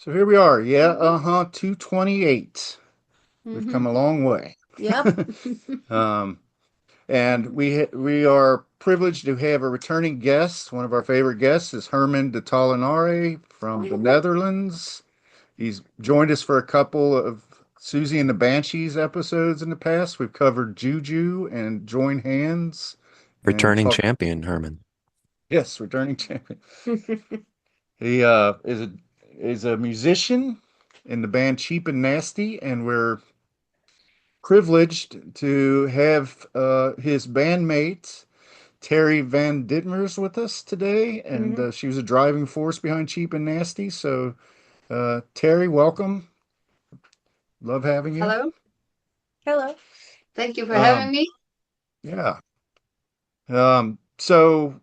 So here we are. Yeah, 228. We've come Mm-hmm. a long way. Yep. Um, and we are privileged to have a returning guest. One of our favorite guests is Herman De Tollenaere from the Netherlands. He's joined us for a couple of Siouxsie and the Banshees episodes in the past. We've covered Juju and Join Hands and Returning talked. champion, Herman. Yes, returning champion. He is a musician in the band Cheap and Nasty, and we're privileged to have his bandmate Terry Van Ditmers with us today, and Mhm. she was a driving force behind Cheap and Nasty. So, Terry, welcome. Love having you. Hello, Hello. thank you for having Um, me. yeah. So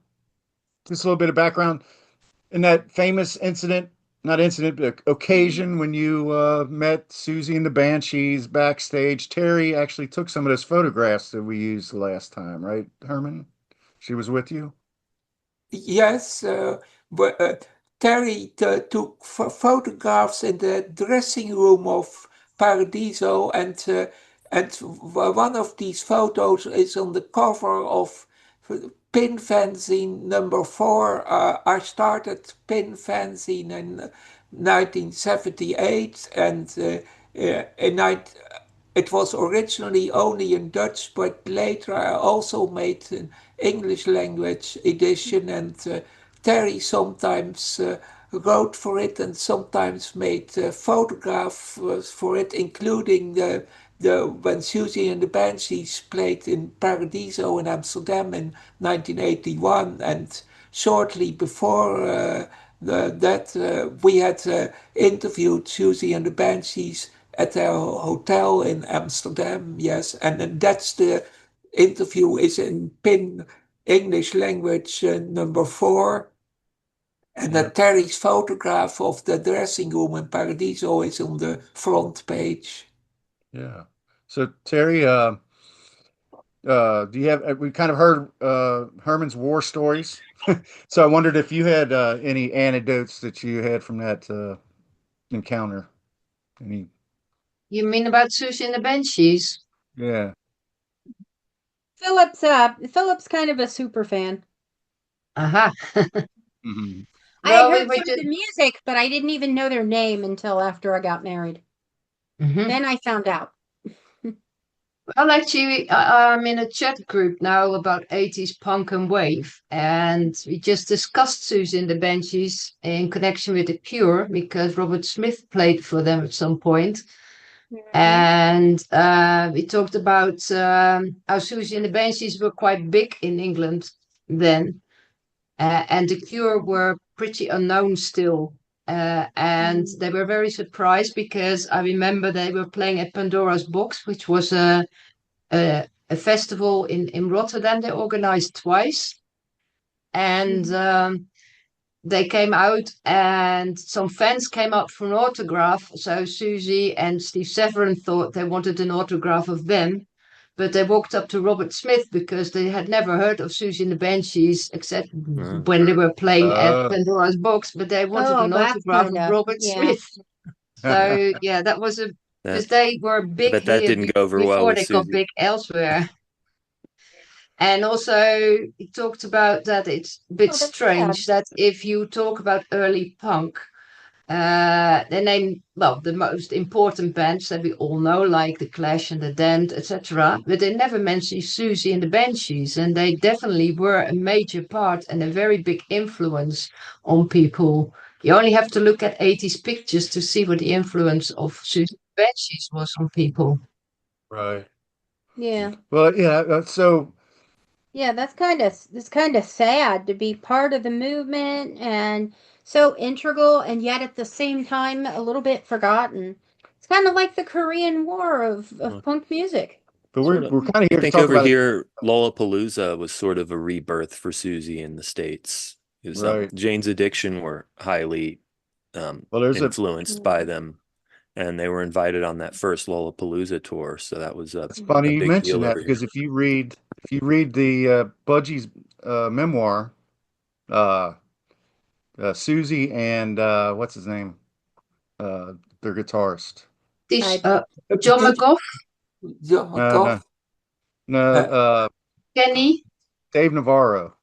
just a little bit of background. In that famous incident, not incident, but occasion when you met Siouxsie and the Banshees backstage, Terry actually took some of those photographs that we used the last time, right, Herman? She was with you? Yes, but Terry took photographs in the dressing room of Paradiso, and one of these photos is on the cover of Pin Fanzine number 4. I started Pin Fanzine in 1978, and it was originally only in Dutch, but later I also made an English language edition, and Terry sometimes wrote for it and sometimes made photographs for it, including the when Siouxsie and the Banshees played in Paradiso in Amsterdam in 1981, and shortly before we had interviewed Siouxsie and the Banshees at their hotel in Amsterdam. Yes, and then that's the interview is in Pin English language number 4. And Yeah, that Terry's photograph of the dressing room in Paradiso is on the front page. yeah. So Terry, do you have? We kind of heard Herman's war stories, so I wondered if you had any anecdotes that you had from that encounter. Any? You mean about Susie and the Banshees? Yeah. Philip's kind of a super fan. Aha. Hmm. I had Well, we heard were some of just. the music, but I didn't even know their name until after I got married. Mhm. Then I found out. Well, actually, I'm in a chat group now about 80s punk and wave, and we just discussed Susie and the Banshees in connection with The Cure because Robert Smith played for them at some point. Mhm. And we talked about how Susie and the Banshees were quite big in England then. And The Cure were pretty unknown still. And they were very surprised because I remember they were playing at Pandora's Box, which was a festival in Rotterdam they organized twice. And Mhm. they came out, and some fans came up for an autograph. So Susie and Steve Severin thought they wanted an autograph of them. But they walked up to Robert Smith because they had never heard of Susie and the Banshees except Uh, when they were playing at Uh, Pandora's Box. But they wanted Oh, an that's autograph kind of of Robert yeah. Smith. So yeah, that was a that because they were I big bet that here didn't go over well before with they got Susie. big elsewhere. And also, he talked about that it's a bit Oh, that's sad. strange that if you talk about early punk, they name, well, the most important bands that we all know, like The Clash and The Damned, etc. But they never mention Susie and the Banshees, and they definitely were a major part and a very big influence on people. You only have to look at 80s pictures to see what the influence of Susie and the Banshees was on people. right. Yeah. Well, yeah. So Yeah, that's kind of sad to be part of the movement and so integral and yet at the same time a little bit forgotten. It's kind of like the Korean War of Well, punk music. but sort we're of. we're kind of I here to think talk over about it, here, Lollapalooza was sort of a rebirth for Susie in the States. Because right? Jane's Addiction were highly Well, there's a influenced by Mm. them, and they were invited on that first Lollapalooza tour. So that was It's a funny you big mention deal that over because here. if you read the Budgie's memoir, uh, Susie and what's his name? their guitarist. This I- John McGough, John No, McGough. no, Kenny. Dave Navarro.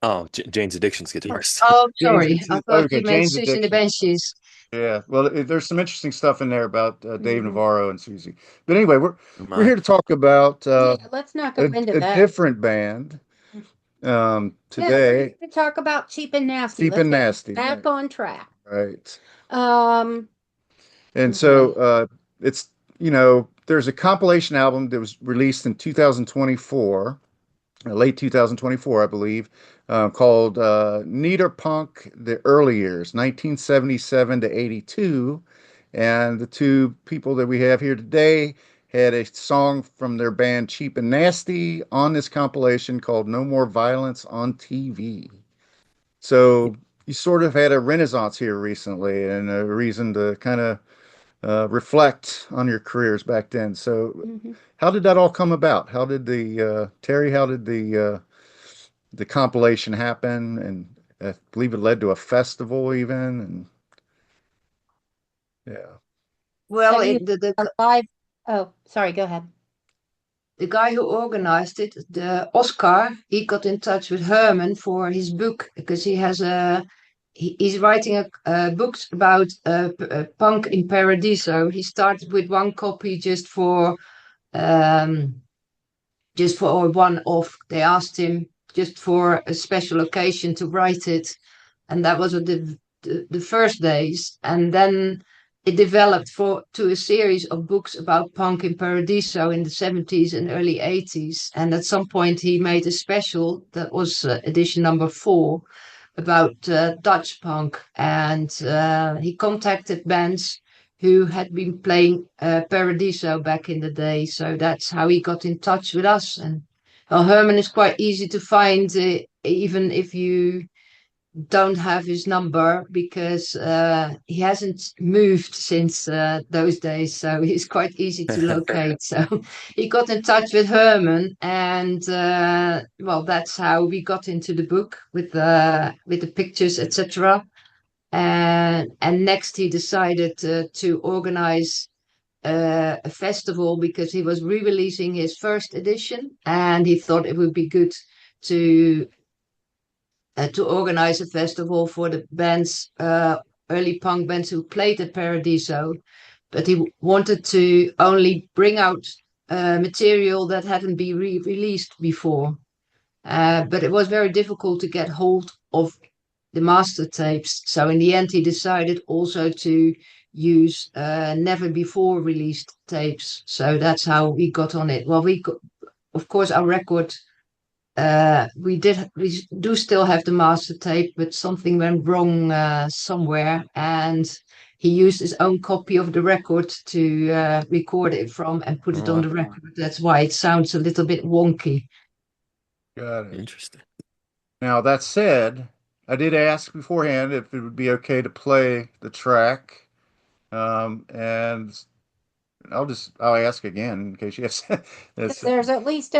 Oh, Jane's Addiction's guitarist. Oh, Jane's sorry. I Addiction- thought okay, you meant Jane's Siouxsie and the Addiction. Banshees. Yeah, well, there's some interesting stuff in there about Dave Mhm. Navarro and Siouxsie. But anyway, we're My- here to talk about Yeah, let's not go into a that. different band Yeah, today. we talk about Cheap and Nasty. Cheap Let's and get Nasty. back on track. Right. Um, And so it's, there's a compilation album that was released in 2024, late 2024, I believe, called Nederpunk the Early Years, 1977 to 82. And the two people that we have here today had a song from their band Cheap and Nasty on this compilation called No More Violence on TV. So you sort of had a renaissance here recently and a reason to kind of reflect on your careers back then. So mhm. how did that all come about? How did Terry, how did the compilation happen? And I believe it led to a festival even. And yeah. Well, Have you- the Live. Oh, sorry. Go ahead. the guy who organized it, the Oscar, he got in touch with Herman for his book because he's writing books about punk in Paradiso. He started with one copy just for a one-off. They asked him just for a special occasion to write it, and that was the first days, and then it developed to a series of books about punk in Paradiso in the 70s and early 80s. And at some point, he made a special that was edition number 4 about Dutch punk. And he contacted bands who had been playing Paradiso back in the day. So that's how he got in touch with us. And well, Herman is quite easy to find, even if you don't have his number, because he hasn't moved since those days, so he's quite easy to locate. So he got in touch with Herman, and well, that's how we got into the book with the pictures, etc. And next he decided to organize a festival because he was re-releasing his first edition, and he thought it would be good to organize a festival for the bands, early punk bands who played at Paradiso. But he wanted to only bring out material that hadn't been released before. But it was very difficult to get hold of the master tapes. So in the end, he decided also to use never before released tapes. So that's how we got on it. Well, of course, our record. We do still have the master tape, but something went wrong somewhere, and he used his own copy of the record to record it from and put it on the record. That's why it sounds a little bit wonky. Got it. Interesting. Now, that said, I did ask beforehand if it would be okay to play the track. And I'll ask again in case you have. There's at least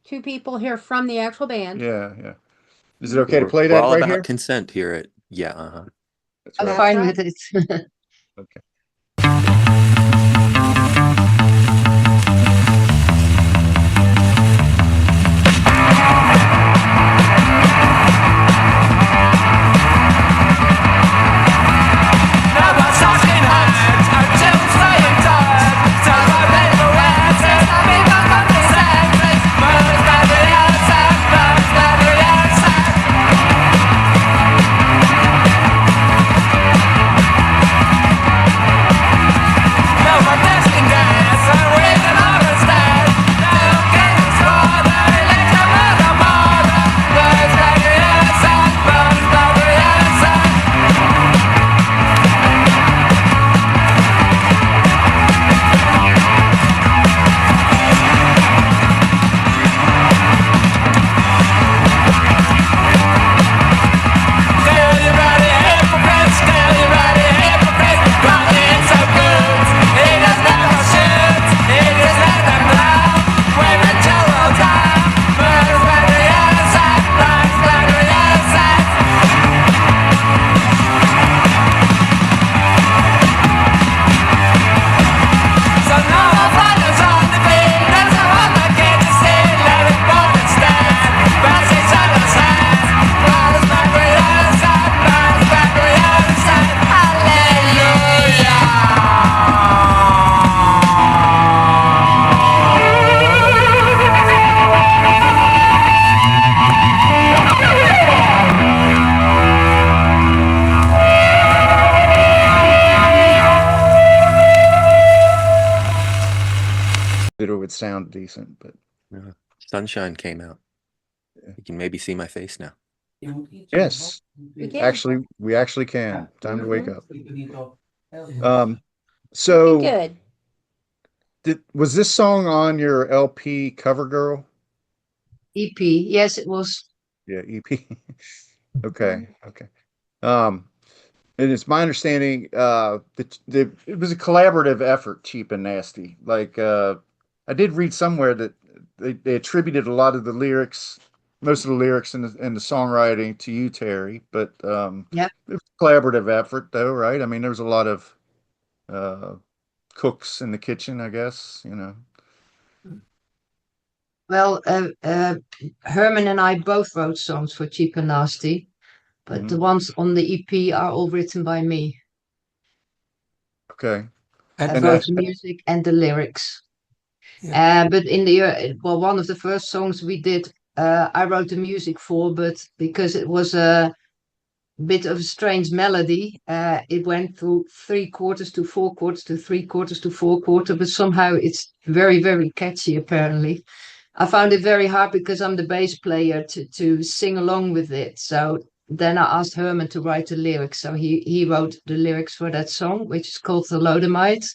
two people here from the actual band. Yeah. Is it okay to play We're that all right about here? consent here at yeah. That's I'm right. fine right. with it. Okay. Thank sound decent, but Sunshine came out. Yeah. You can maybe see my face now. yes, We can. actually, we actually can. Time to wake up. Pretty So good. was this song on your LP Covergirl? EP. Yes, it was. Yeah, EP. Okay, okay. Um, and it's my understanding that it was a collaborative effort, Cheap and Nasty. Like I did read somewhere that they attributed a lot of the lyrics, most of the lyrics and the songwriting to you, Terry. But Yeah. it was a collaborative effort, though, right? I mean, there was a lot of cooks in the kitchen, I guess. You know. Well, Herman and I both wrote songs for Cheap and Nasty, but the Mhm. ones on the EP are all written by me. Okay. I And wrote that, the music and the lyrics. Yeah. But in the well, one of the first songs we did, I wrote the music for, but because it was a bit of a strange melody, it went through 3/4 to 4/4 to 3/4 to 4/4, but somehow it's very, very catchy, apparently. I found it very hard because I'm the bass player to sing along with it. So then I asked Herman to write the lyrics. So he wrote the lyrics for that song, which is called The Lodomite.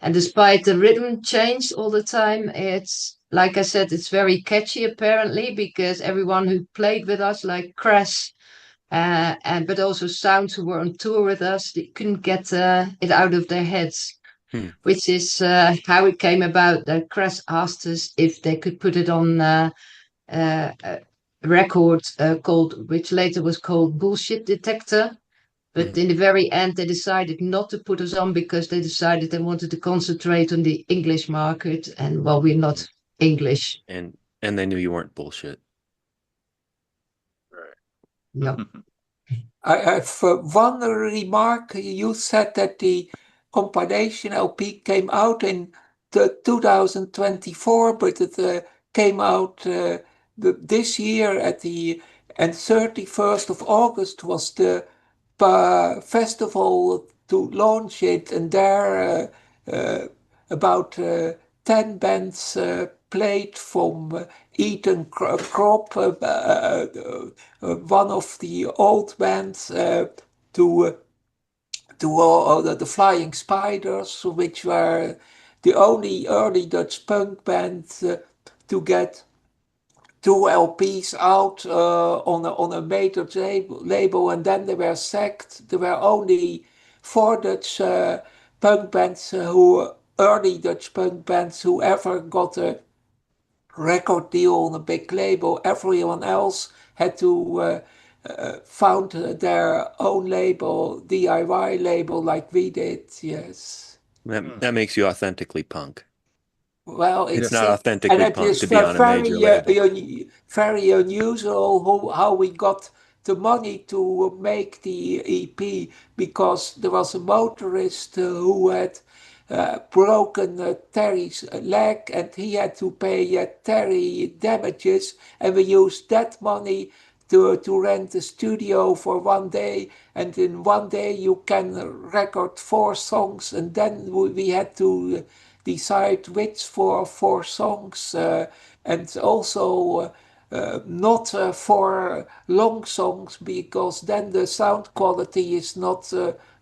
And despite the rhythm change all the time, it's like I said, it's very catchy apparently because everyone who played with us, like Crash, and but also Sounds who were on tour with us, they couldn't get it out of their heads. Which is how it came about that Crash asked us if they could put it on a record called, which later was called Bullshit Detector. But in the very end, they decided not to put us on because they decided they wanted to concentrate on the English market. And well, we're not English. And they knew you weren't bullshit. No. I have one remark. You said that the compilation LP came out in 2024, but it came out this year at the and 31st of August was the festival to launch it, and there about 10 bands played from Eton Crop, one of the old bands, to all the Flying Spiders, which were the only early Dutch punk band to get 2 LPs out on a major label, and then they were sacked. There were only 4 Dutch punk bands early Dutch punk bands who ever got a record deal on a big label. Everyone else had to found their own label, DIY label, like we did. Yes. That makes you authentically punk. Well, It's it's not and authentically it punk is to be on a major label. very unusual how we got the money to make the EP, because there was a motorist who had broken Terry's leg, and he had to pay Terry damages, and we used that money to rent a studio for one day, and in one day you can record 4 songs, and then we had to decide which 4 songs, and also not 4 long songs, because then the sound quality is not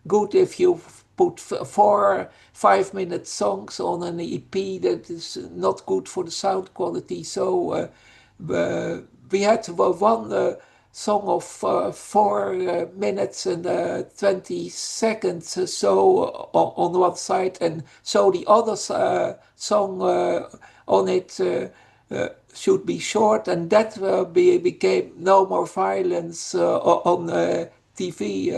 good. If you put 4 5-minute songs on an EP, that is not good for the sound quality. So we had one song of 4 minutes and 20 seconds so on one side, and so the other song on it should be short, and that became No More Violence on TV.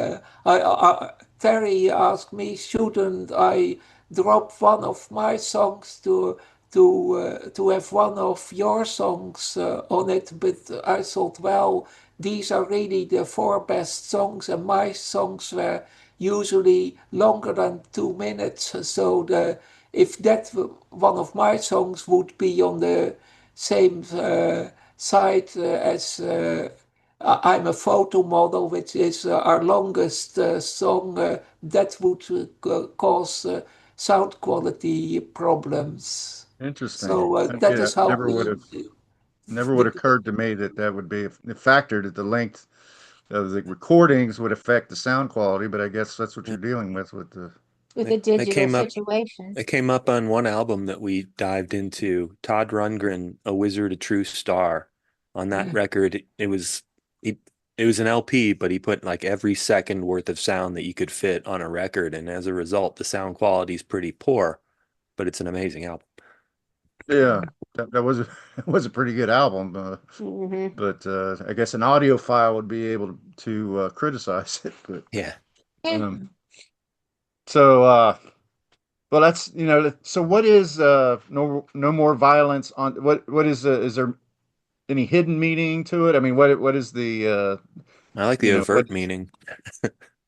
Terry asked me, shouldn't I drop one of my songs to have one of your songs on it? But I thought, well, these are really the 4 best songs, and my songs were usually longer than 2 minutes. So if that one of my songs would be on the same side as I'm a Photo Model, which is our longest song, that would cause sound quality problems. Interesting. So that Yeah, is how never would have occurred to me that that would be a factor, that the length of the recordings would affect the sound quality, but I guess that's what Yeah. you're dealing with the. with a It digital came up. situation. It came up on one album that we dived into. Todd Rundgren, "A Wizard, a True Star." On that record, it was an LP, but he put like every second worth of sound that you could fit on a record, and as a result, the sound quality is pretty poor, but it's an amazing album. Yeah, that was it was a pretty good album, Hmm. but I guess an audiophile would be able to criticize it. But Yeah. um, so well, that's So what is no more violence on what is there any hidden meaning to it? I mean, what is the I like the what overt meaning.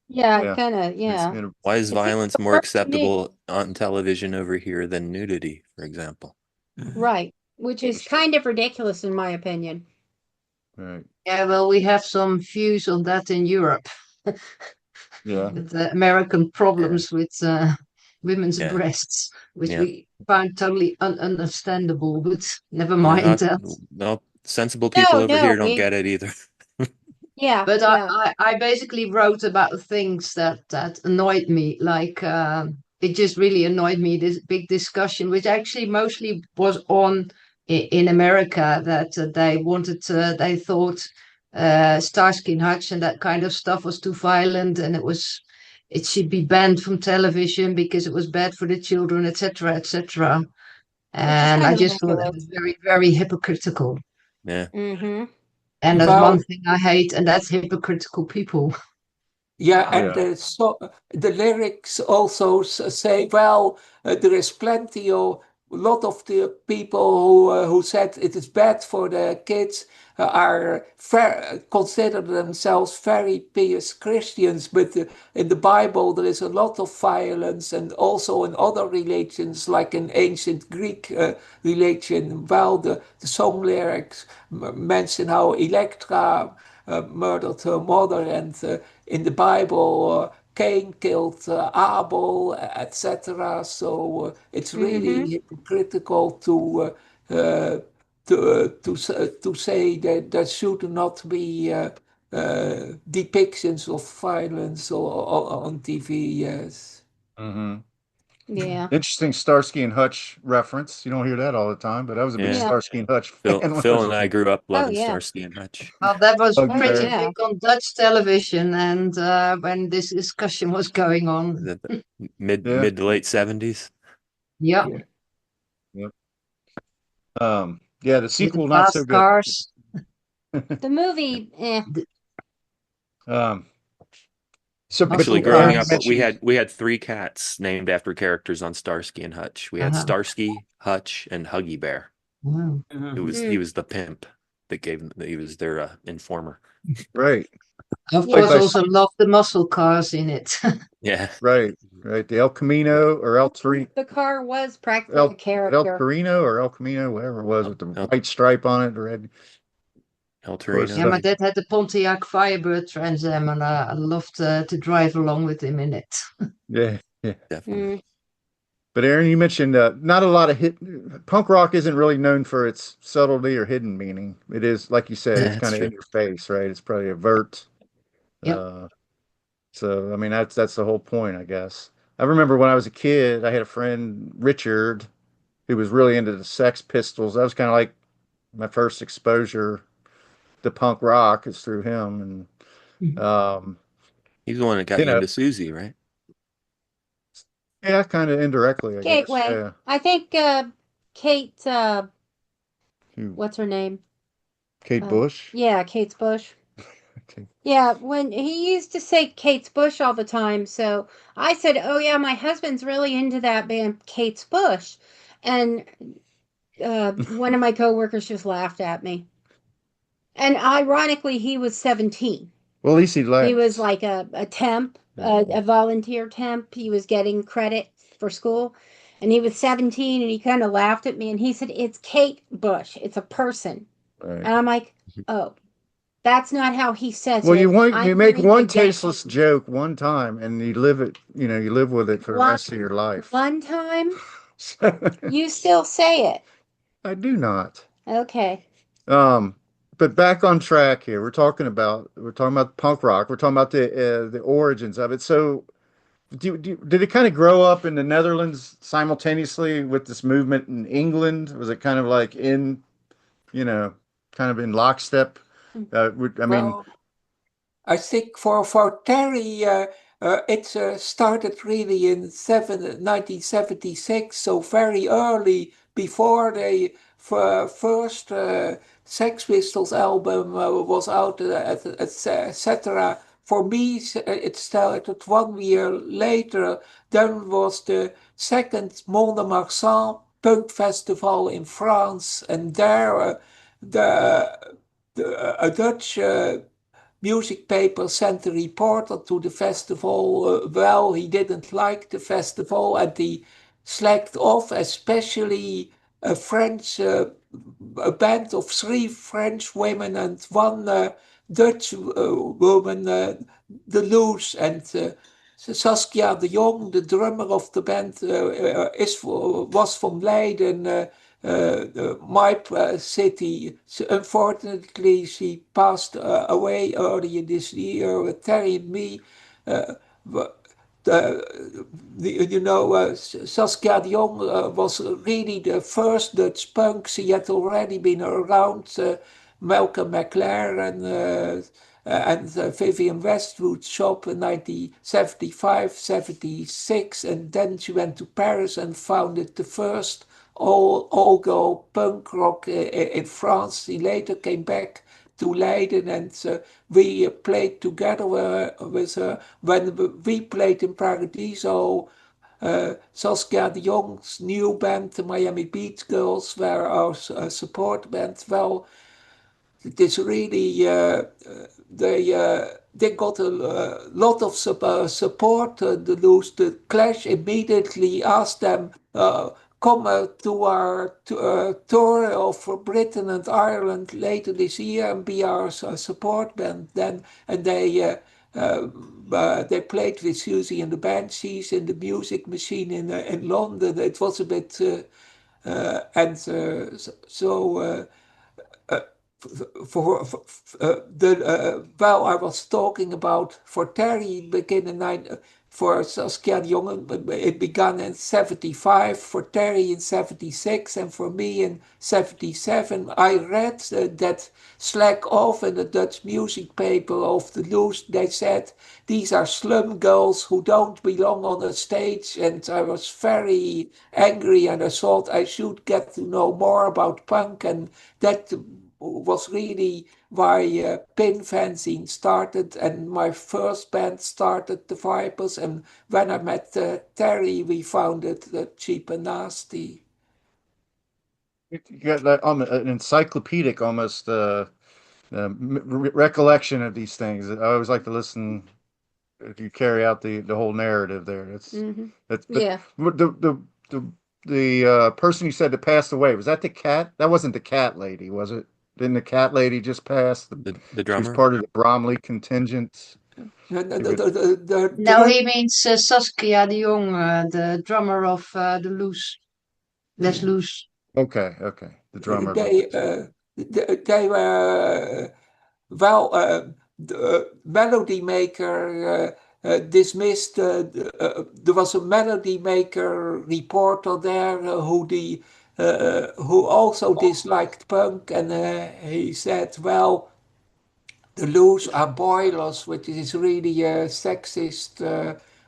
Yeah, yeah kind of. it's Yeah, Why is it seems violence to more work to me. acceptable on television over here than nudity, for example? Right, which is kind of ridiculous in my opinion. right Yeah, well, we have some views on that in Europe yeah with the American Yeah. problems with women's Yeah. breasts, which Yeah. we find totally ununderstandable, but never Yeah, mind that. no, sensible people No, over no, here don't we. get it either. Yeah, But yeah. I basically wrote about things that annoyed me, like it just really annoyed me, this big discussion, which actually mostly was on in America, that they thought Starsky and Hutch and that kind of stuff was too violent, and it should be banned from television because it was bad for the children, etc., etc. Which is And I kind of just thought it ridiculous. was very, very hypocritical. Yeah. Mm-hmm. And there's one Well, thing I hate, and that's hypocritical people. yeah, and yeah the lyrics also say, well, there is plenty of a lot of the people who said it is bad for the kids are consider themselves very pious Christians, but in the Bible there is a lot of violence, and also in other religions, like in ancient Greek religion. Well, the song lyrics mention how Electra murdered her mother, and in the Bible, Cain killed Abel, etc. So it's Mm-hmm. really hypocritical to say that there should not be depictions of violence on TV. Yes. hmm Yeah. Interesting Starsky and Hutch reference. You don't hear that all the time, but I was a big Yeah. Yeah. Starsky and Hutch Phil, fan when I Phil was and a I kid. grew up Oh loving yeah. Starsky and Hutch. Well, that was Oh pretty Okay. yeah. big on Dutch television, and when this discussion was going on. The mid Yeah. mid to late 70s. Yeah, Yeah. Yep. Yeah, the with the sequel not so fast good. cars. The movie, Um, so, but Actually, Muscle growing Aaron, you up, cars. mentioned, we had three cats named after characters on Starsky and Hutch. We had Uh-huh. Starsky, Hutch, and Huggy Bear. Wow. He was the pimp that he was their informer. right, Of yeah, course, by, also love the muscle cars in it. Yeah. right, the El Camino or El Torino, the car was practically a El character. Torino or El Camino, whatever it was, with the El, white stripe on it, red. El Of course, Yeah, Torino. my dad had the Pontiac Firebird Trans Am, and I loved to drive along with him in it. yeah, yeah. Definitely. Mm. But Aaron, you mentioned not a lot of punk rock isn't really known for its subtlety or hidden meaning. It is, like you said, Yeah, it's that's kind of in true. your face, right? It's probably overt. Yep. Uh, so I mean, that's the whole point, I guess. I remember when I was a kid, I had a friend, Richard, who was really into the Sex Pistols. That was kind of like my first exposure to punk rock is through him. And He's the one that got you you know, into Siouxsie, right? yeah, kind of indirectly, I guess. Gateway. Yeah. I think Kate. Who? What's her name? Kate Bush. Yeah, Kate's Bush. Okay. Yeah, when he used to say Kate's Bush all the time, so I said, "Oh yeah, my husband's really into that band, Kate's Bush," and one of my coworkers just laughed at me. And ironically, he was 17. Well, at least he He was laughed. like a temp, Yeah. a volunteer temp. He was getting credit for school, and he was 17, and he kind of laughed at me, and he said, "It's Kate Bush. It's a person," Right. and I'm like, "Oh." That's not how he says Well, it. you I'm make going to one get tasteless joke one time, and you live it. You live with it for the one rest of your life. one time. You still say it. I do not. Okay. But back on track here. We're talking about punk rock. We're talking about the origins of it. So, did it kind of grow up in the Netherlands simultaneously with this movement in England? Was it kind of like you know, kind of in lockstep? I mean, Well, I think for Terry, it started really in 1976, so very early before the first Sex Pistols album was out, etc. For me, it started 1 year later. Then was the second Mont de Marsan punk festival in France, and there the, a Dutch music paper sent a reporter to the festival. Well, he didn't like the festival and he slacked off, especially a French, a band of 3 French women and one Dutch woman, the Loose, and Saskia de Jong, the drummer of the band, was from Leiden, my city. Unfortunately, she passed away earlier this year. Terry and me, uh, Saskia de Jong was really the first Dutch punk. She had already been around Malcolm McLaren and Vivian Westwood's shop in 1975, 76, and then she went to Paris and founded the first all-girl punk rock in France. She later came back to Leiden, and we played together with her. When we played in Paradiso, Saskia de Jong's new band, the Miami Beach Girls, were our support band. Well, it is really they got a lot of support. The Clash immediately asked them come to our tour of Britain and Ireland later this year and be our support band. Then and they played with Siouxsie and the Banshees in the Music Machine in London. It was a bit and so. Well, I was talking about for Terry begin in for Saskia de Jong, it began in 75, for Terry in 76, and for me in 77. I read that slack off in the Dutch music paper of the Loose. They said these are slum girls who don't belong on a stage, and I was very angry, and I thought I should get to know more about punk, and that was really why Pin Fanzine started, and my first band started, the Vipers, and when I met Terry, we founded Cheap and Nasty. you got that an encyclopedic almost recollection of these things. I always like to listen if you carry out the whole narrative there. That's but Yeah. the person you said that passed away, was that the cat? That wasn't the cat lady, was it? Didn't the cat lady just pass? The She was drummer. part of the Bromley contingent. No, he means Saskia de Jong, the drummer of the Loose. Les Loose. Okay, the drummer. They were well, the Melody Maker dismissed. There was a Melody Maker reporter there who also disliked punk, and he said, "Well, the Loose are boilers," which is really a sexist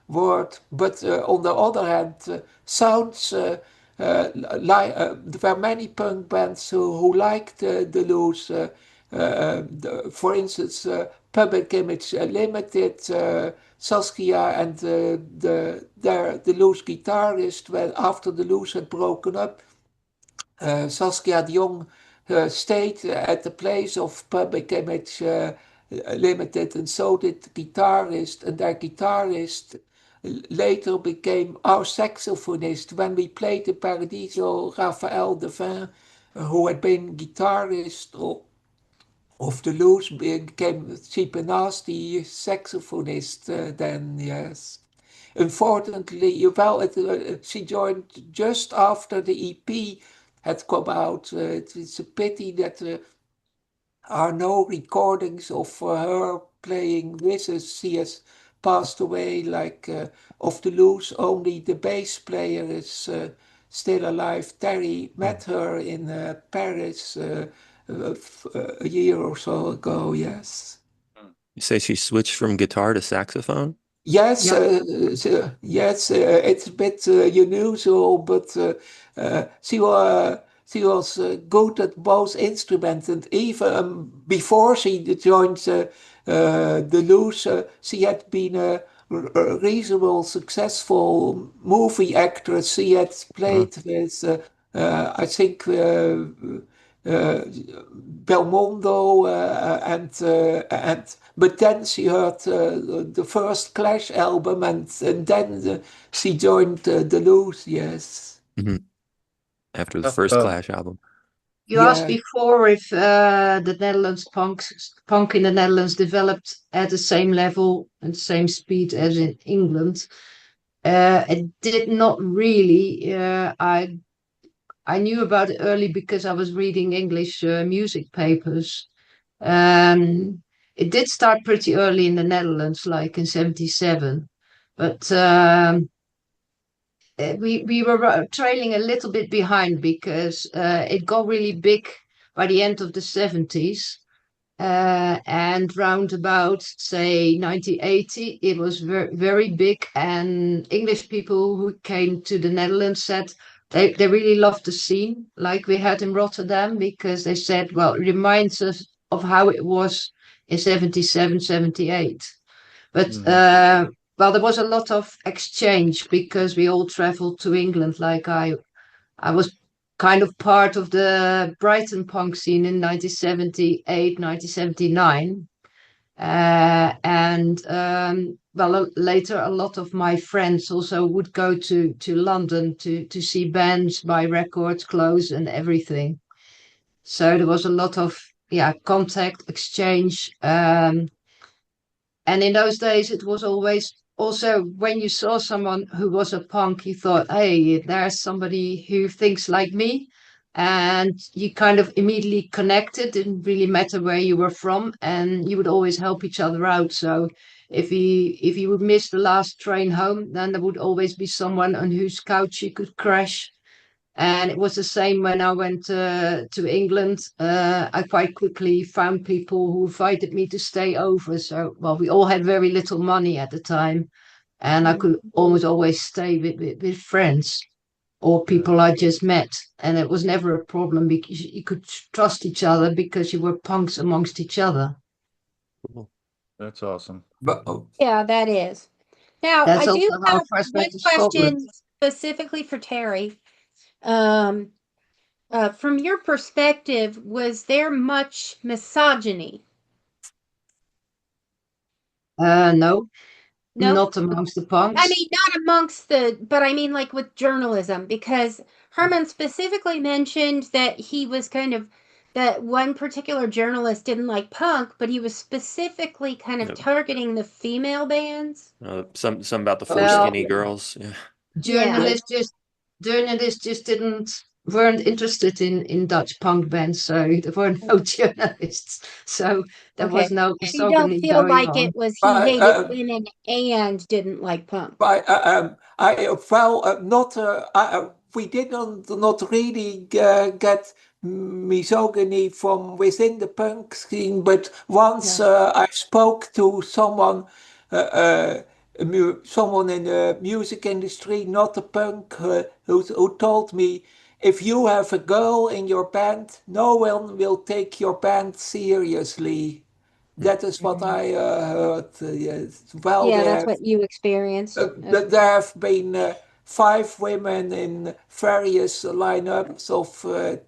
word. But on the other hand, sounds there were many punk bands who liked the Loose. For instance, Public Image Limited, Saskia and the Loose guitarist, when after the Loose had broken up, Saskia de Jong stayed at the place of Public Image Limited, and so did the guitarist, and their guitarist later became our saxophonist. When we played in Paradiso, Raphael Devin, who had been guitarist of the Loose, became Cheap and Nasty saxophonist then, yes. unfortunately, she joined just after the EP had come out. It's a pity that are no recordings of her playing with us. She has passed away like off the loose. Only the bass player is still alive. Terry met her in Paris a year or so ago, yes. You say she switched from guitar to saxophone? Yes, Yeah. yes, it's a bit unusual, but she was good at both instruments, and even before she joined the Loose, she had been a reasonable, successful movie actress. She had played with, I think, uh, Belmondo, and but then she heard the first Clash album, and then she joined the Loose. Yes, Hmm. After the Uh, first uh, Clash album. You asked yeah. before if the Netherlands punk in the Netherlands developed at the same level and same speed as in England. It did not really. I knew about it early because I was reading English music papers. It did start pretty early in the Netherlands, like in '77, but we were trailing a little bit behind because it got really big by the end of the '70s. And round about, say, 1980, it was very big. And English people who came to the Netherlands said they really loved the scene like we had in Rotterdam because they said, well, it reminds us of how it was in '77, '78. But mhm. well, there was a lot of exchange because we all traveled to England. Like I was kind of part of the Brighton punk scene in 1978, 1979. And well, later a lot of my friends also would go to London to see bands, buy records, clothes, and everything. So there was a lot of contact exchange. And in those days, it was always also when you saw someone who was a punk, you thought, hey, there's somebody who thinks like me. And you kind of immediately connected, didn't really matter where you were from, and you would always help each other out. So if you would miss the last train home, then there would always be someone on whose couch you could crash. And it was the same when I went to England. I quite quickly found people who invited me to stay over. So, well, we all had very little money at the time, and I could almost always stay with friends or people I just met. And it was never a problem because you could trust each other because you were punks amongst each other. Cool. That's awesome. But, Yeah, that is. Now, I That's do also how I have first one went to Scotland. question specifically for Terry. Um, from your perspective, was there much misogyny? No, No? not amongst the I punks. mean, not amongst but I mean, like with journalism, because Herman specifically mentioned that he was that one particular journalist didn't like punk, but he was specifically kind of Yep. targeting the female bands. Some about the four Well, skinny girls. Yeah. Yeah. journalists just didn't weren't interested in Dutch punk bands, so there were no journalists. So there was Okay. no So you don't misogyny feel going like on. it was he but hated women and didn't like punk. well, not we did not really get misogyny from within the punk scene, but once Yeah. I spoke to someone, someone in the music industry, not a punk, who told me, if you have a girl in your band, no one will take your band seriously. That is what I heard. Yes. Well, Yeah, that's what you experienced. Okay. there have been 5 women in various lineups of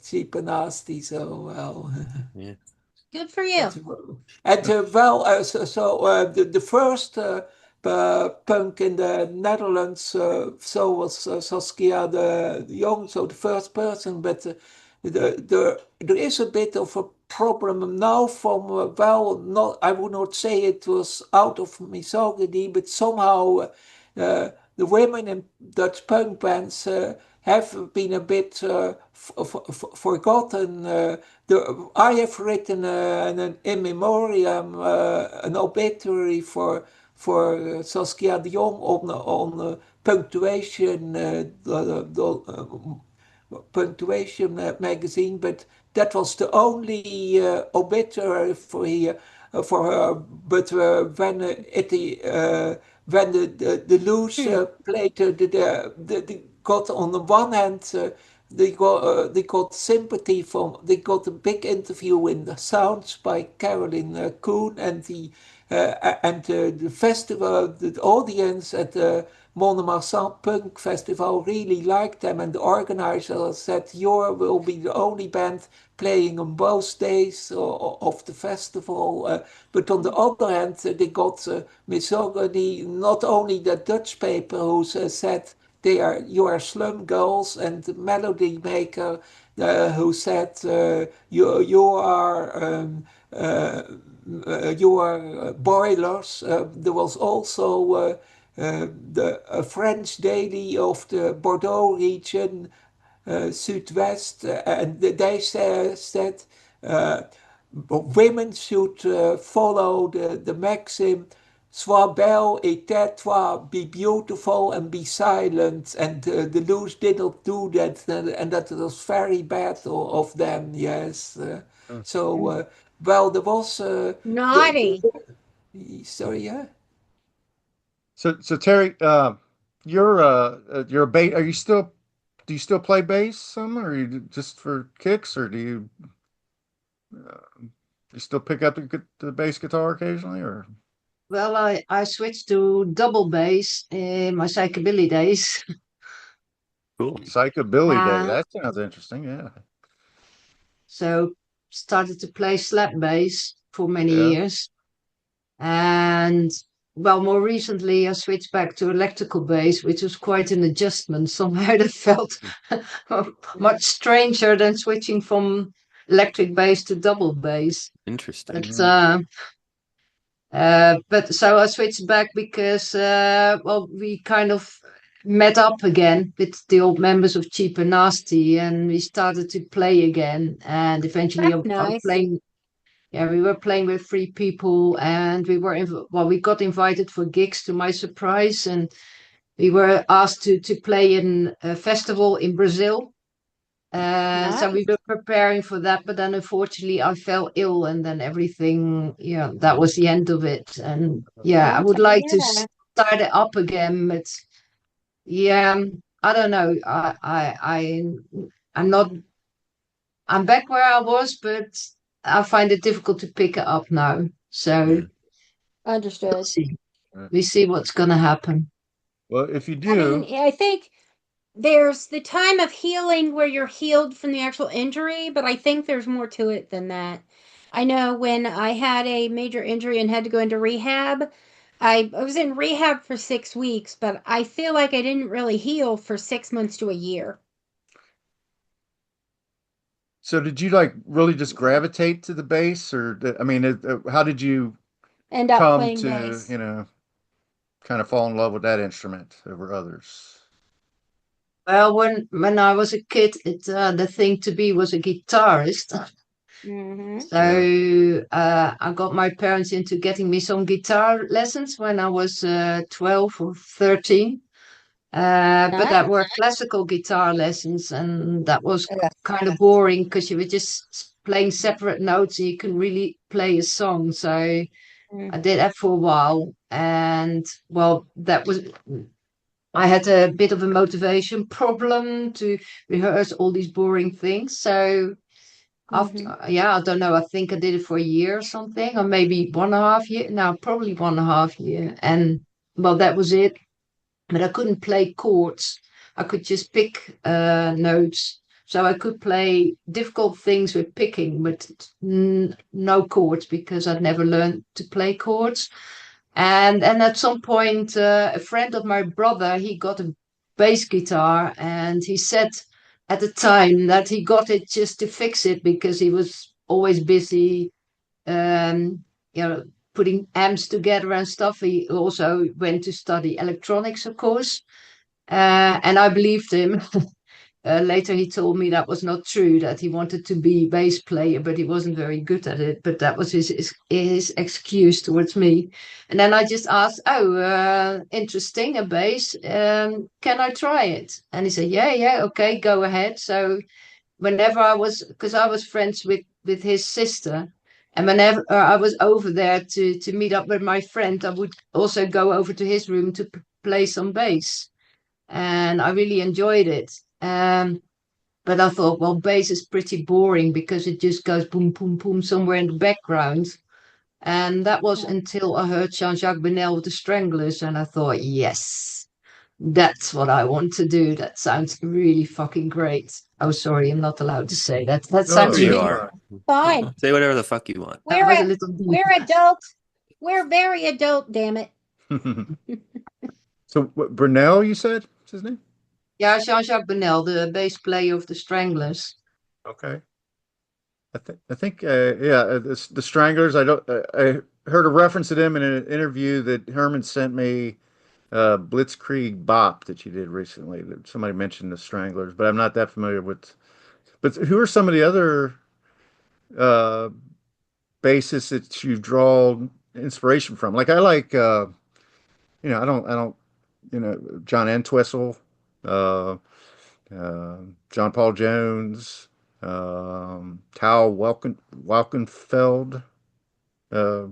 Cheap and Nasty. So well, Yeah. Good for you. and well, the first punk in the Netherlands, so was Saskia de Jong, so the first person. But there is a bit of a problem now from well, not I would not say it was out of misogyny, but somehow the women in Dutch punk bands have been a bit forgotten. I have written an in memoriam, an obituary for Saskia de Jong on Punktuation, Punktuation magazine, but that was the only obituary for her. But when the Loose played, the got on the one hand. They got sympathy they got a big interview in the Sounds by Caroline Kuhn, and the festival, the audience at the Mont-de-Marsan Punk Festival really liked them, and the organizer said, "You will be the only band playing on both days of the festival." But on the other hand, they got misogyny, not only the Dutch paper who said, you are slum girls, and the melody maker who said you are boilers. There was also a French daily of the Bordeaux region, Zuidwest, and they said women should follow the maxim, sois belle et tais-toi, be beautiful and be silent. And the Loose did not do that, and that was very bad of them, yes. Well, there was... Naughty. Sorry, yeah? So Terry, you're a bass. Do you still play bass some, or just for kicks, or do you still pick up the bass guitar occasionally, or? Well, I switched to double bass in my psychobilly days. Cool. Psychobilly Day. Wow. That sounds interesting. Yeah. So started to play slap bass for many Yeah. years. And well, more recently I switched back to electrical bass, which was quite an adjustment. Somehow that felt much stranger than switching from electric bass to double bass. Interesting. But so I switched back because well, we kind of met up again with the old members of Cheap and Nasty, and we started to play again. And eventually, That's I was nice. playing. Yeah, we were playing with 3 people, and we were well. We got invited for gigs, to my surprise, and we were asked to play in a festival in Brazil. So we Nice. were preparing for that, but then unfortunately I fell ill, and then everything, yeah, that was the end of it. And yeah, I I'm would sorry to like hear to that. start it up again, but yeah, I don't know. I'm not. I'm back where I was, but I find it difficult to pick it up now. So Yeah. we'll Understood. see. We see what's gonna happen. Well, if you I mean, do, I think there's the time of healing where you're healed from the actual injury, but I think there's more to it than that. I know when I had a major injury and had to go into rehab, I was in rehab for 6 weeks, but I feel like I didn't really heal for 6 months to a year. so did you like really just gravitate to the bass, or I mean, how did you End up come playing to, bass. kind of fall in love with that instrument over others? Well, when I was a kid, the thing to be was a guitarist. Mm-hmm. So I got my parents into getting me some guitar lessons when I was 12 or 13. But that were classical guitar lessons, and that was kind of boring because you were just playing separate notes and you couldn't really play a song. So I did that for a while, and well, I had a bit of a motivation problem to rehearse all these boring things. So after, I don't know, I think I did it for a year or something, or maybe 1.5 years. No, probably 1.5 years. And well, that was it. But I couldn't play chords. I could just pick notes. So I could play difficult things with picking, but no chords because I'd never learned to play chords. And at some point, a friend of my brother, he got a bass guitar, and he said at the time that he got it just to fix it because he was always busy, um, you know, putting amps together and stuff. He also went to study electronics, of course. And I believed him. Later, he told me that was not true, that he wanted to be bass player, but he wasn't very good at it. But that was his excuse towards me. And then I just asked, interesting, a bass. Can I try it? And he said, yeah, okay, go ahead. So whenever because I was friends with his sister, and whenever I was over there to meet up with my friend, I would also go over to his room to play some bass. And I really enjoyed it. But I thought, well, bass is pretty boring because it just goes boom, boom, boom somewhere in the background. And that was until I heard Jean-Jacques Bonnel with the Stranglers, and I thought, yes, that's what I want to do. That sounds really fucking great. Oh, sorry, I'm not allowed to say that. That sounds Sure you really. are. Fine. Say whatever the fuck you want. That was a little We're adults. We're very adult, damn it. So what, Brunel, you said? What's his name? Yeah, Jean-Jacques Bonnel, the bass player of the Stranglers. Okay. I think the Stranglers. I heard a reference to them in an interview that Herman sent me. Blitzkrieg Bop that you did recently. That somebody mentioned the Stranglers, but I'm not that familiar with. But who are some of the other uh, bassists that you've drawn inspiration from? Like I like, I don't, John Entwistle, uh, John Paul Jones, Tal Walkenfeld. Uh,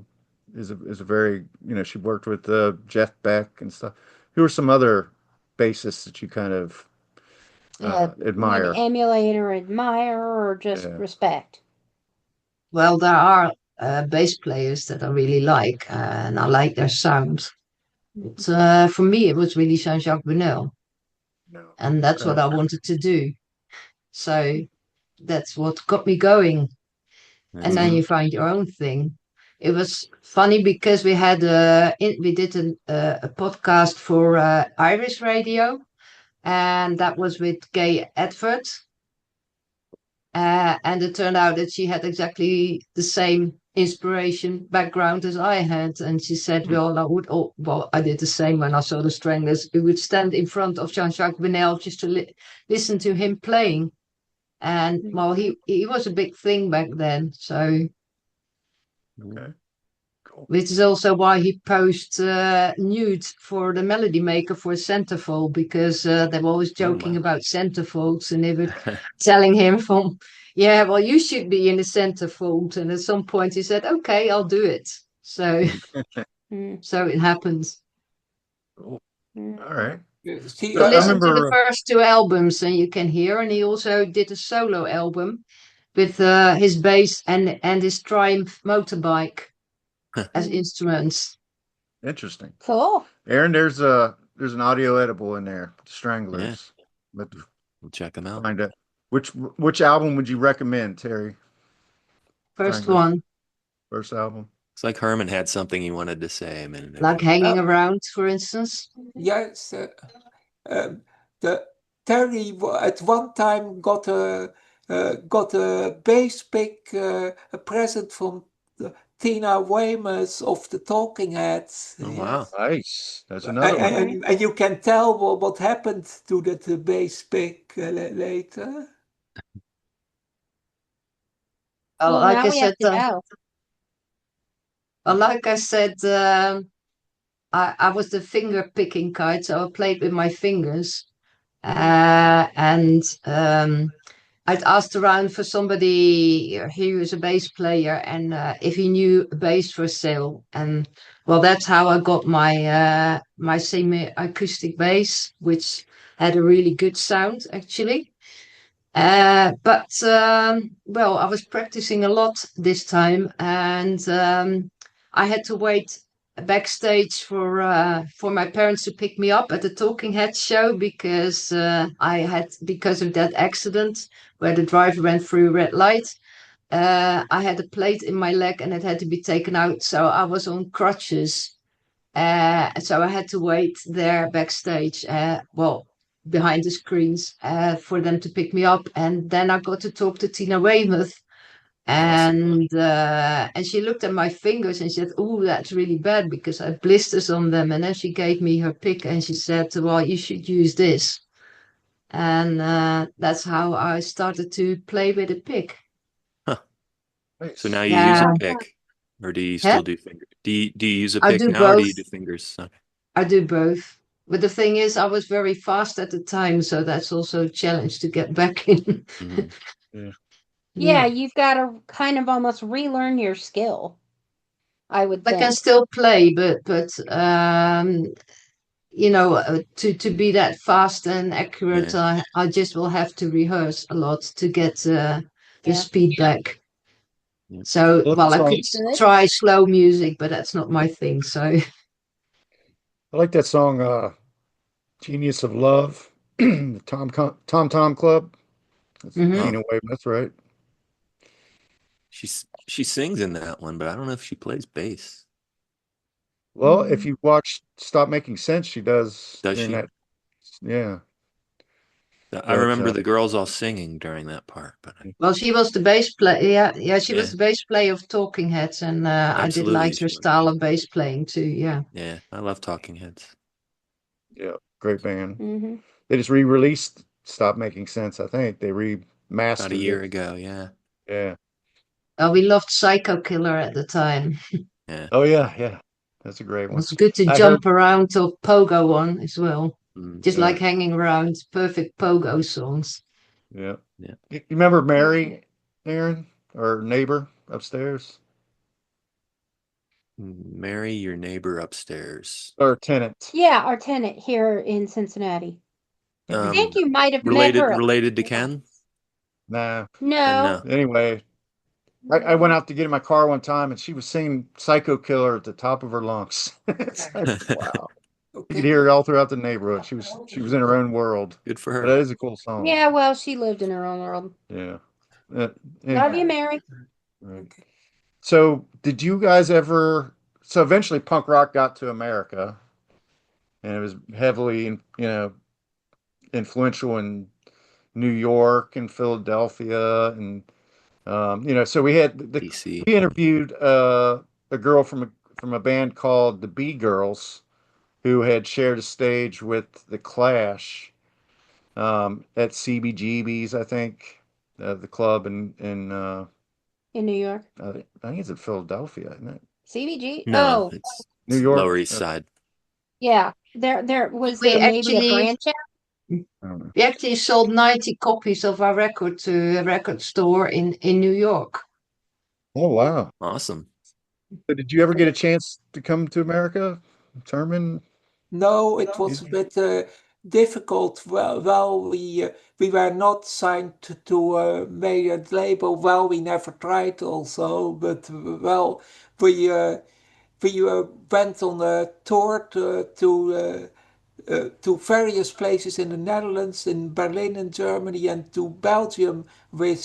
is a very, she worked with Jeff Beck and stuff. Who are some other bassists that you kind of admire? Emulate or admire or just Yeah. respect. Well, there are bass players that I really like, and I like their sound. But, for me, it was really Jean-Jacques Bonnel, No. and that's what I wanted to do. So that's what got me going. And then you find your own thing. It was funny because we had we did a podcast for Irish radio, and that was with Gay Edward. And it turned out that she had exactly the same inspiration background as I had. And she said, well, I did the same when I saw the Stranglers. We would stand in front of Jean-Jacques Bonnel just to listen to him playing. And well, he was a big thing back then. So, Okay. Cool. which is also why he posed nude for the Melody Maker for Centerfold, because they were always joking about centerfolds, and they were telling him yeah, well, you should be in the centerfold. And at some point he said, okay, I'll do it. So, so it happens. Cool. All right. See, So I listen to the remember- first two albums and you can hear. And he also did a solo album with his bass and his Triumph motorbike as instruments. Interesting. Cool. Aaron, there's an audio edible in there, Stranglers. But We'll check them out. find out which album would you recommend, Terry? First Stranglers. one, First album. It's like Herman had something he wanted to say a minute ago. like Hanging Around, for instance. yes, the Terry at one time got a bass pick, a present from Tina Weymouth of the Talking Heads. Oh, wow. Nice. That's another one. And you can tell what happened to that bass pick later. Well, Well, like now I we have said, to know. I was the finger picking kind, so I played with my fingers. And I'd asked around for somebody who was a bass player and if he knew a bass for sale. And well, that's how I got my semi-acoustic bass, which had a really good sound, actually. But well, I was practicing a lot this time, and I had to wait backstage for my parents to pick me up at the Talking Heads show because because of that accident where the driver went through a red light. I had a plate in my leg and it had to be taken out, so I was on crutches. So I had to wait there backstage. Well, behind the screens for them to pick me up, and then I got to talk to Tina Weymouth, And she looked at my fingers and said, "Oh, that's really bad because I have blisters on them." And then she gave me her pick and she said, "Well, you should use this." And that's how I started to play with a pick. So now you use Yeah. a pick, or do you Huh? still do fingers? Do you use a I pick do now, or do both. you do fingers? I do both. But the thing is, I was very fast at the time, so that's also a challenge to get back in. Mhm. Yeah, you've got to kind of almost relearn your skill, I would I can think. still play, but you know, to be that fast and accurate, I just will have to rehearse a lot to get the Yeah. speed back. Yeah. So, Well, well, I could Good. try slow music, but that's not my thing. So, I like that song, Genius of Love, the Tom Club. That's Mhm. Gina Weymouth, that's right. She sings in that one, but I don't know if she plays bass. Well, if you watch Stop Making Sense, she does Does during she? that. Yeah. I But remember the girls all singing during that part, but well, she was the bass player. Yeah, she was yeah, the bass player of Talking Heads, and I did absolutely like her she was. style of bass playing too. Yeah. Yeah, I love Talking Heads. yeah, great band. Hmm. They just re-released Stop Making Sense, I think. They About a remastered year it. ago, yeah. Yeah. We loved Psycho Killer at the time. Yeah. Oh yeah, yeah. That's a great It one. was good to I heard, jump around or pogo on as well. Mm, Just yeah, like hanging around, perfect pogo songs. yeah. yeah. You remember Mary, Aaron, our neighbor upstairs? Marry your neighbor upstairs. Our tenant. Yeah, our tenant here in Cincinnati. I think you might have met her. Related to Ken? Nah. No. No. Anyway, I went out to get in my car one time and she was singing Psycho Killer at the top of her lungs. It's like, wow. You could Okay. hear it all throughout the neighborhood. She was in her own world. Good for But her. that is a cool song. Yeah, well, she lived in her own world. Yeah. Love you, Anyhow, Mary. right. So did you guys ever so eventually punk rock got to America and it was heavily influential in New York and Philadelphia and so DC. we interviewed a girl from a band called the B Girls who had shared a stage with the Clash at CBGB's, I think, the club In New York. I think it's in Philadelphia, isn't it? CBG? No, Oh, it's New York? Lower East Side. yeah. There was We there maybe a actually branch out? I don't know. we actually sold 90 copies of our record to a record store in New York. Oh, wow. Awesome. So did you ever get a chance to come to America, Herman? No, it was a bit difficult. Well, we were not signed to a major label. Well, we never tried also, but well, we uh, we went on a tour to various places in the Netherlands, in Berlin in Germany, and to Belgium with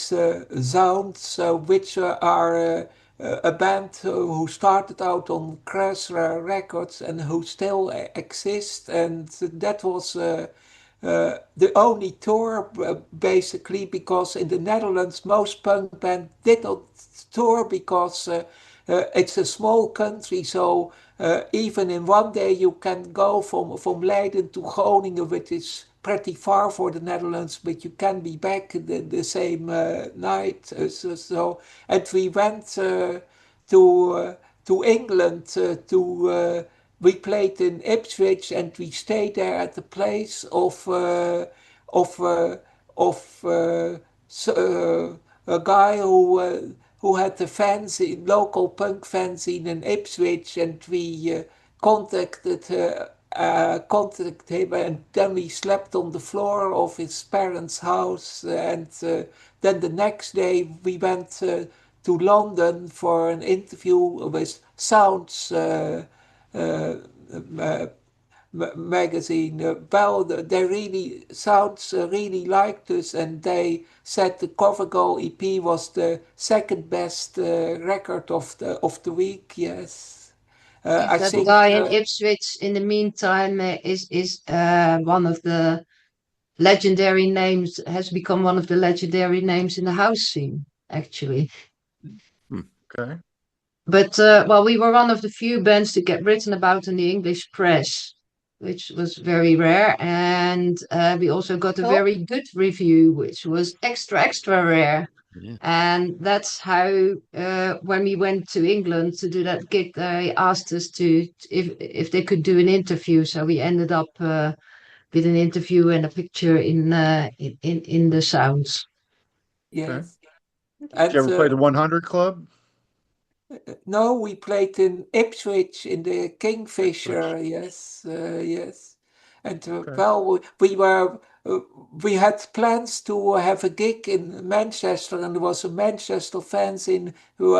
Zounds, which are a band who started out on Chrysler Records and who still exist. And that was the only tour, basically, because in the Netherlands most punk bands did not tour because it's a small country, so even in one day you can go from Leiden to Groningen, which is pretty far for the Netherlands, but you can be back the same night. And we went to England we played in Ipswich and we stayed there at the place of of a guy who had the fanzine, local punk fanzine in Ipswich, and we contacted him, and then we slept on the floor of his parents' house, and then the next day we went to London for an interview with Sounds magazine. Well, they really Sounds really liked us, and they said the Covergirl EP was the second best record of the week. Yes, I That think. guy in Ipswich, in the meantime, is one of the legendary names, has become one of the legendary names in the house scene, actually. Okay. But well, we were one of the few bands to get written about in the English press, which was very rare. And we also got a Cool. very good review, which was extra rare. Yeah. And that's how, when we went to England to do that gig, they asked us to if they could do an interview. So we ended up with an interview and a picture in the sounds. Okay. Yes. Did And you ever play the 100 Club? no, we played in Ipswich in the Kingfisher. Ipswich. Yes, yes. And Okay. well, uh, we had plans to have a gig in Manchester, and there was a Manchester fans in who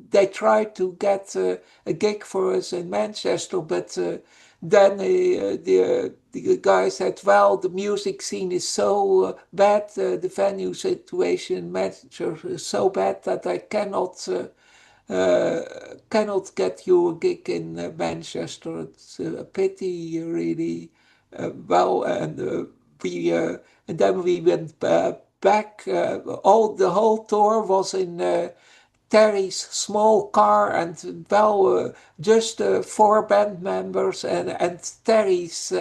they tried to get a gig for us in Manchester, but then the guy said, "Well, the music scene is so bad, the venue situation in Manchester is so bad that I cannot get you a gig in Manchester. It's a pity, really. Well, we and then we went back. All the whole tour was in Terry's small car, and well, just four band members and Terry's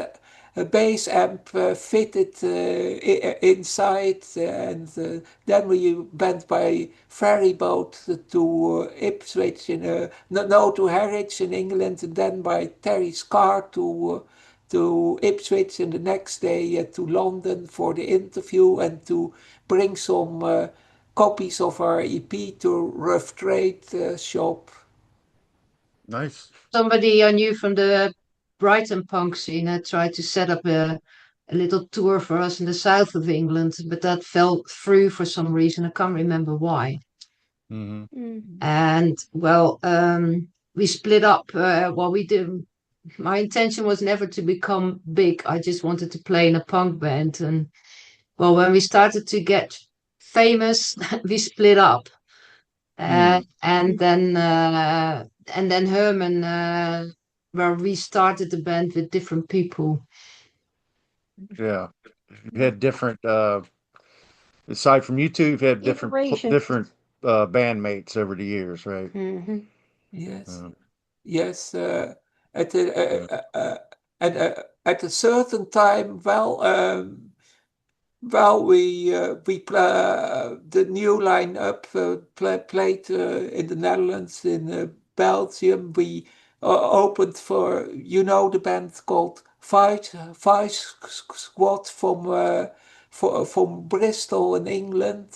bass amp fitted inside, and then we went by ferry boat to Ipswich no, to Harwich in England, and then by Terry's car to Ipswich, and the next day to London for the interview and to bring some copies of our EP to Rough Trade shop. Nice. Somebody I knew from the Brighton punk scene had tried to set up a little tour for us in the south of England, but that fell through for some reason. I can't remember why. Hmm. And well, we split up. Well, we did. My intention was never to become big. I just wanted to play in a punk band. And well, when we started to get famous, we split up. And then Herman well restarted the band with different people. Yeah. You had different, aside from you two, you've had Iterations. different bandmates over the years, right? Mm-hmm. Yes, Um, yes. At a, yeah. at a certain time, well, the new lineup played in the Netherlands, in Belgium. We opened for the band called Vice Squad from Bristol in England.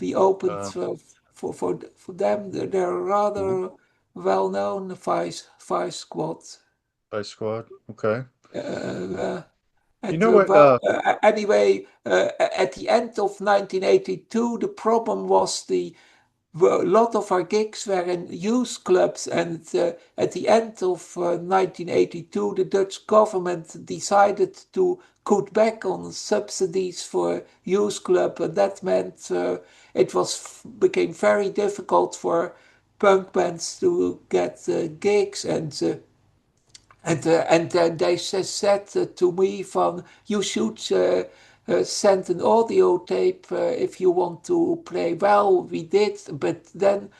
We opened Uh, for them. They're cool. rather well known, Vice Squad. By squad. Okay. Uh, uh, You and know what? anyway, at the end of 1982, the problem was a lot of our gigs were in youth clubs, and at the end of 1982, the Dutch government decided to cut back on subsidies for youth club, and that meant became very difficult for punk bands to get gigs, and they said to me van, you should send an audio tape if you want to play. Well, we did, but then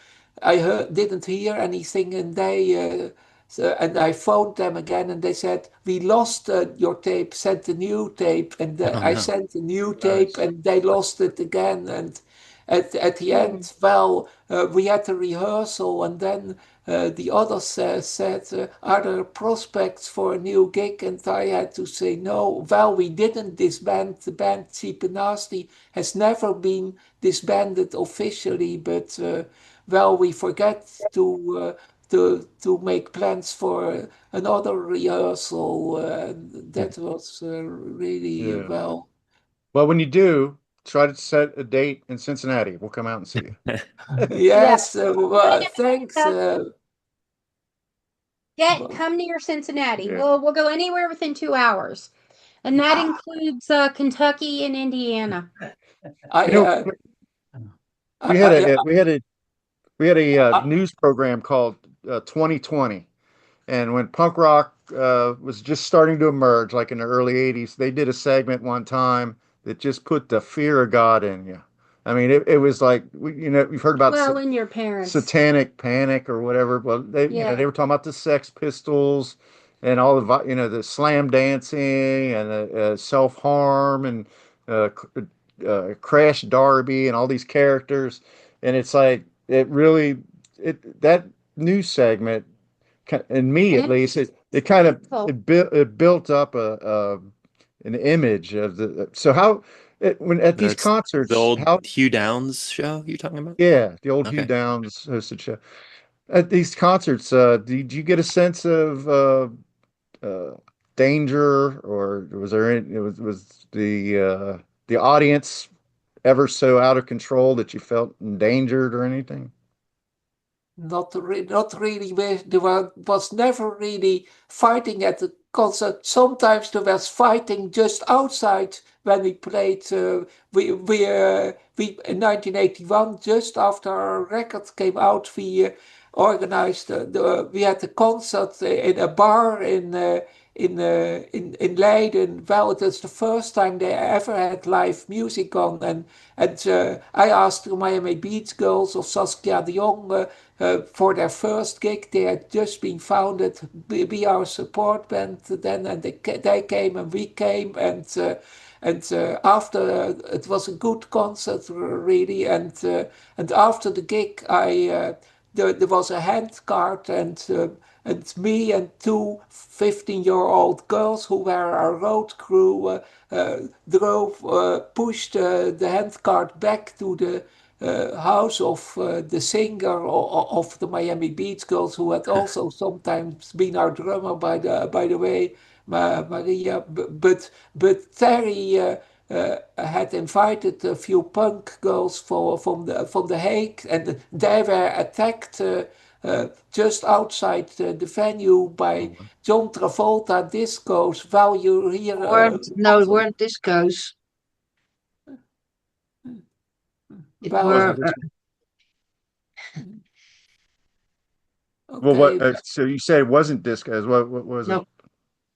didn't hear anything, and and I phoned them again, and they said, we lost your tape, sent a new tape, and Oh I no. sent a new tape, Nice. and they lost it again, and at the end, well, we had a rehearsal, and then the others said, are there prospects for a new gig? And I had to say no. Well, we didn't disband. The band Cheap and Nasty has never been disbanded officially, but well, we forget to make plans for another rehearsal. That was really Yeah. well. Well, when you do, try to set a date in Cincinnati. We'll come out and see you. Yeah. Yes, thanks. Come near Cincinnati. Yeah. We'll go anywhere within 2 hours, and that includes Kentucky and Indiana. I, You know, uh, I, we had I, a we had a we had a I, news program called 2020, and when punk rock was just starting to emerge, like in the early '80s, they did a segment one time that just put the fear of God in you. I mean, it was like, you've heard about Well, in your parents. satanic panic or whatever. Well, Yeah. they were talking about the Sex Pistols and all the slam dancing and self-harm and Crash Darby and all these characters. And it's like, that news segment, in me at least, it kind of, it built up an image of so how, when at these That's the concerts, old how, Hugh Downs show you're talking about? yeah, the old Hugh Okay. Downs hosted show. At these concerts, did you get a sense of uh, danger, or was there any, was the audience ever so out of control that you felt endangered or anything? Not really. There was never really fighting at the concert. Sometimes there was fighting just outside when we played. We in 1981, just after our record came out, we organized we had a concert in a bar in Leiden. Well, it was the first time they ever had live music on, and I asked the Miami Beach Girls of Saskia de Jong for their first gig. They had just been founded, be our support band then, and they came and we came, and after it was a good concert really, and after the gig there was a hand cart, and me and two 15-year-old girls who were our road crew pushed the hand cart back to the house of the singer of the Miami Beach Girls, who had also sometimes been our drummer, by the way, Maria. But Terry had invited a few punk girls from the Hague, and they were attacked just outside the venue by John Travolta discos. While you hear No, it weren't discos. It well, were Well, what? okay. So you said it wasn't disco. What was it? no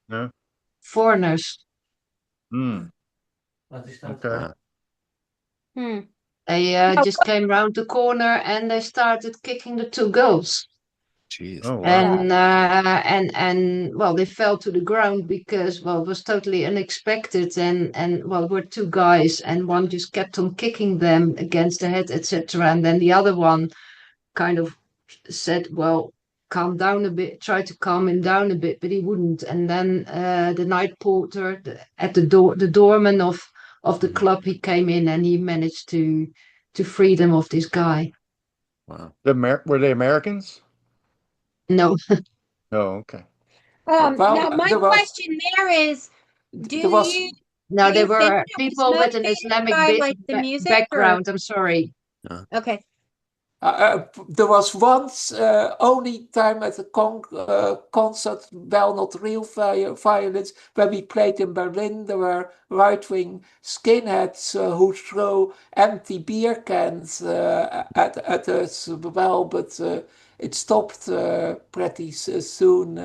No. foreigners. Hmm. Okay. Hmm. They just came round the corner and they started kicking the two girls. Jeez. Oh wow. And well, they fell to the ground because, well, it was totally unexpected, and well, we're two guys and one just kept on kicking them against the head, etc., and then the other one kind of said, well, calm down a bit, try to calm him down a bit, but he wouldn't. And then the night porter at the door, the doorman of the club, he came in and he managed to free them of this guy. Wow. Were they Americans? No, Oh, okay. Now Well, my question there is, do there was you no, do they you think were it was people with an motivated Islamic by like the music or background. I'm sorry. okay? there was once only time at a concert, well, not real violence, when we played in Berlin. There were right-wing skinheads who throw empty beer cans at us. Well, but it stopped pretty soon.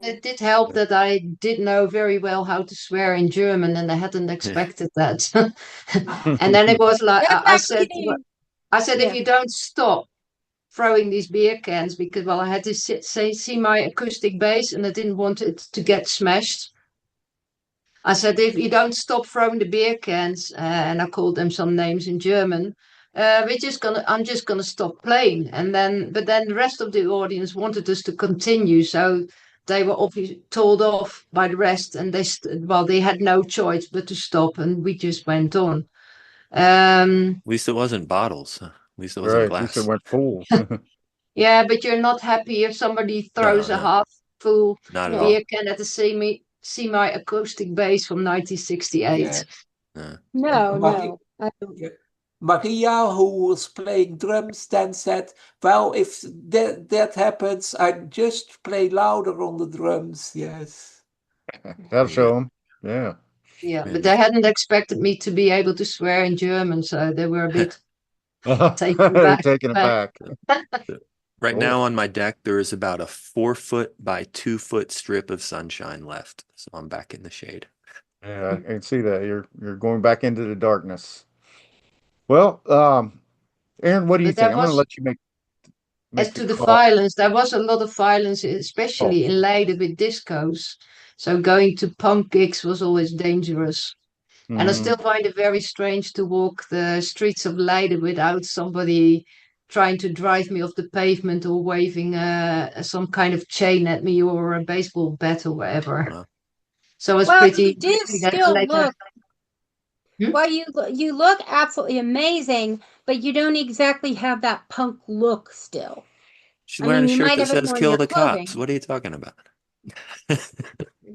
It did help that I did know very well how to swear in German, and I hadn't expected that. And then it was like That's I said, actually I said, if yeah. you don't stop throwing these beer cans, because well, I had to see my acoustic bass, and I didn't want it to get smashed. I said, if you don't stop throwing the beer cans, and I called them some names in German, I'm just gonna stop playing. But then the rest of the audience wanted us to continue, so they were obviously told off by the rest, and they had no choice but to stop, and we just went on. At least it wasn't bottles. At least it wasn't Right. At least they glass. weren't fools. Yeah, but you're not happy if somebody No, throws a no, half full not at Yeah. beer all. can at the see my acoustic bass from 1968. Yeah. No. No, Maria, no. I don't. Maria, who was playing drums, then said, "Well, if that happens, I just play louder on the drums." Yes. That'll Yeah. show them. Yeah. Yeah, but And they hadn't expected me to be able to swear in German, so they were a bit taken They're back. taking it back. right Cool. now on my deck, there is about a 4 foot by 2 foot strip of sunshine left. So I'm back in the shade. Yeah, I can see that. You're going back into the darkness. Well, Aaron, what do you But there think? I'm going to was, let you make as the to the call. violence, there was a lot of violence, Oh, especially in Leiden with discos. So going to punk gigs was always dangerous. And I mhm. still find it very strange to walk the streets of Leiden without somebody trying to drive me off the pavement or waving some kind of chain at me or a baseball bat or whatever. Well, So it's Well, pretty you do still later. look. Hmm? Well, you look absolutely amazing, but you don't exactly have that punk look still. she's I wearing mean, a you shirt might that have it says more in "Kill your the cops." clothing. What are you talking about?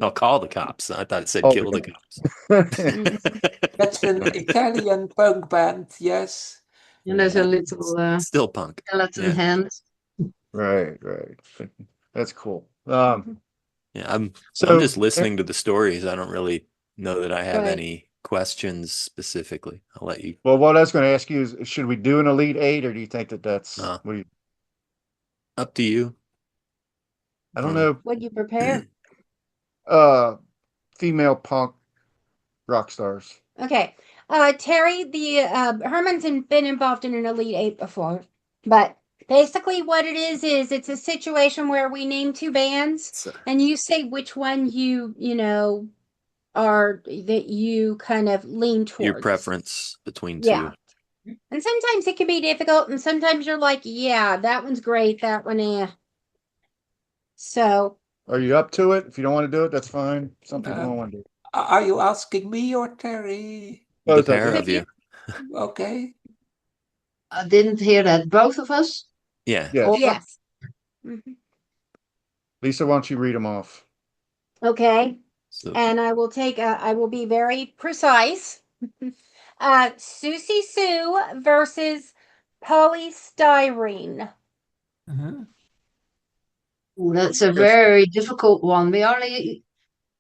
I'll call the cops. I thought it said Oh, "Kill the cops." Mhm. That's an Italian punk band, yes. And there's a It's little still punk. skeleton Yeah, hand. right, right. That's cool. yeah. I'm So, just listening to the stories. I don't really know that I have Right. any questions specifically. I'll let you. well, what I was going to ask you is, should we do an Elite Eight, or do you think that that's Uh, what do you? Up to you. I I don't don't know. know. Would you prepare? Uh, female punk rock stars. Okay. Terry, the Herman's been involved in an Elite Eight before, but basically what it is it's a situation where we name two bands So, and you say which one you know are that you kind of lean your towards. preference between Yeah. two. And sometimes it can be difficult, and sometimes you're like, yeah, that one's great, that one, eh. So, Are you up to it? If you don't want to do it, that's fine. Some people Uh, don't want to do it. are you asking me or Terry? The Both of pair you. of you. Okay. I didn't hear that. Both of us? Yeah. Yes. Or yes. Mhm. Lisa, why don't you read them off? Okay. So And I will be very precise. Siouxsie Sue versus polystyrene. Mhm. Ooh, that's a Yes. very difficult one. We only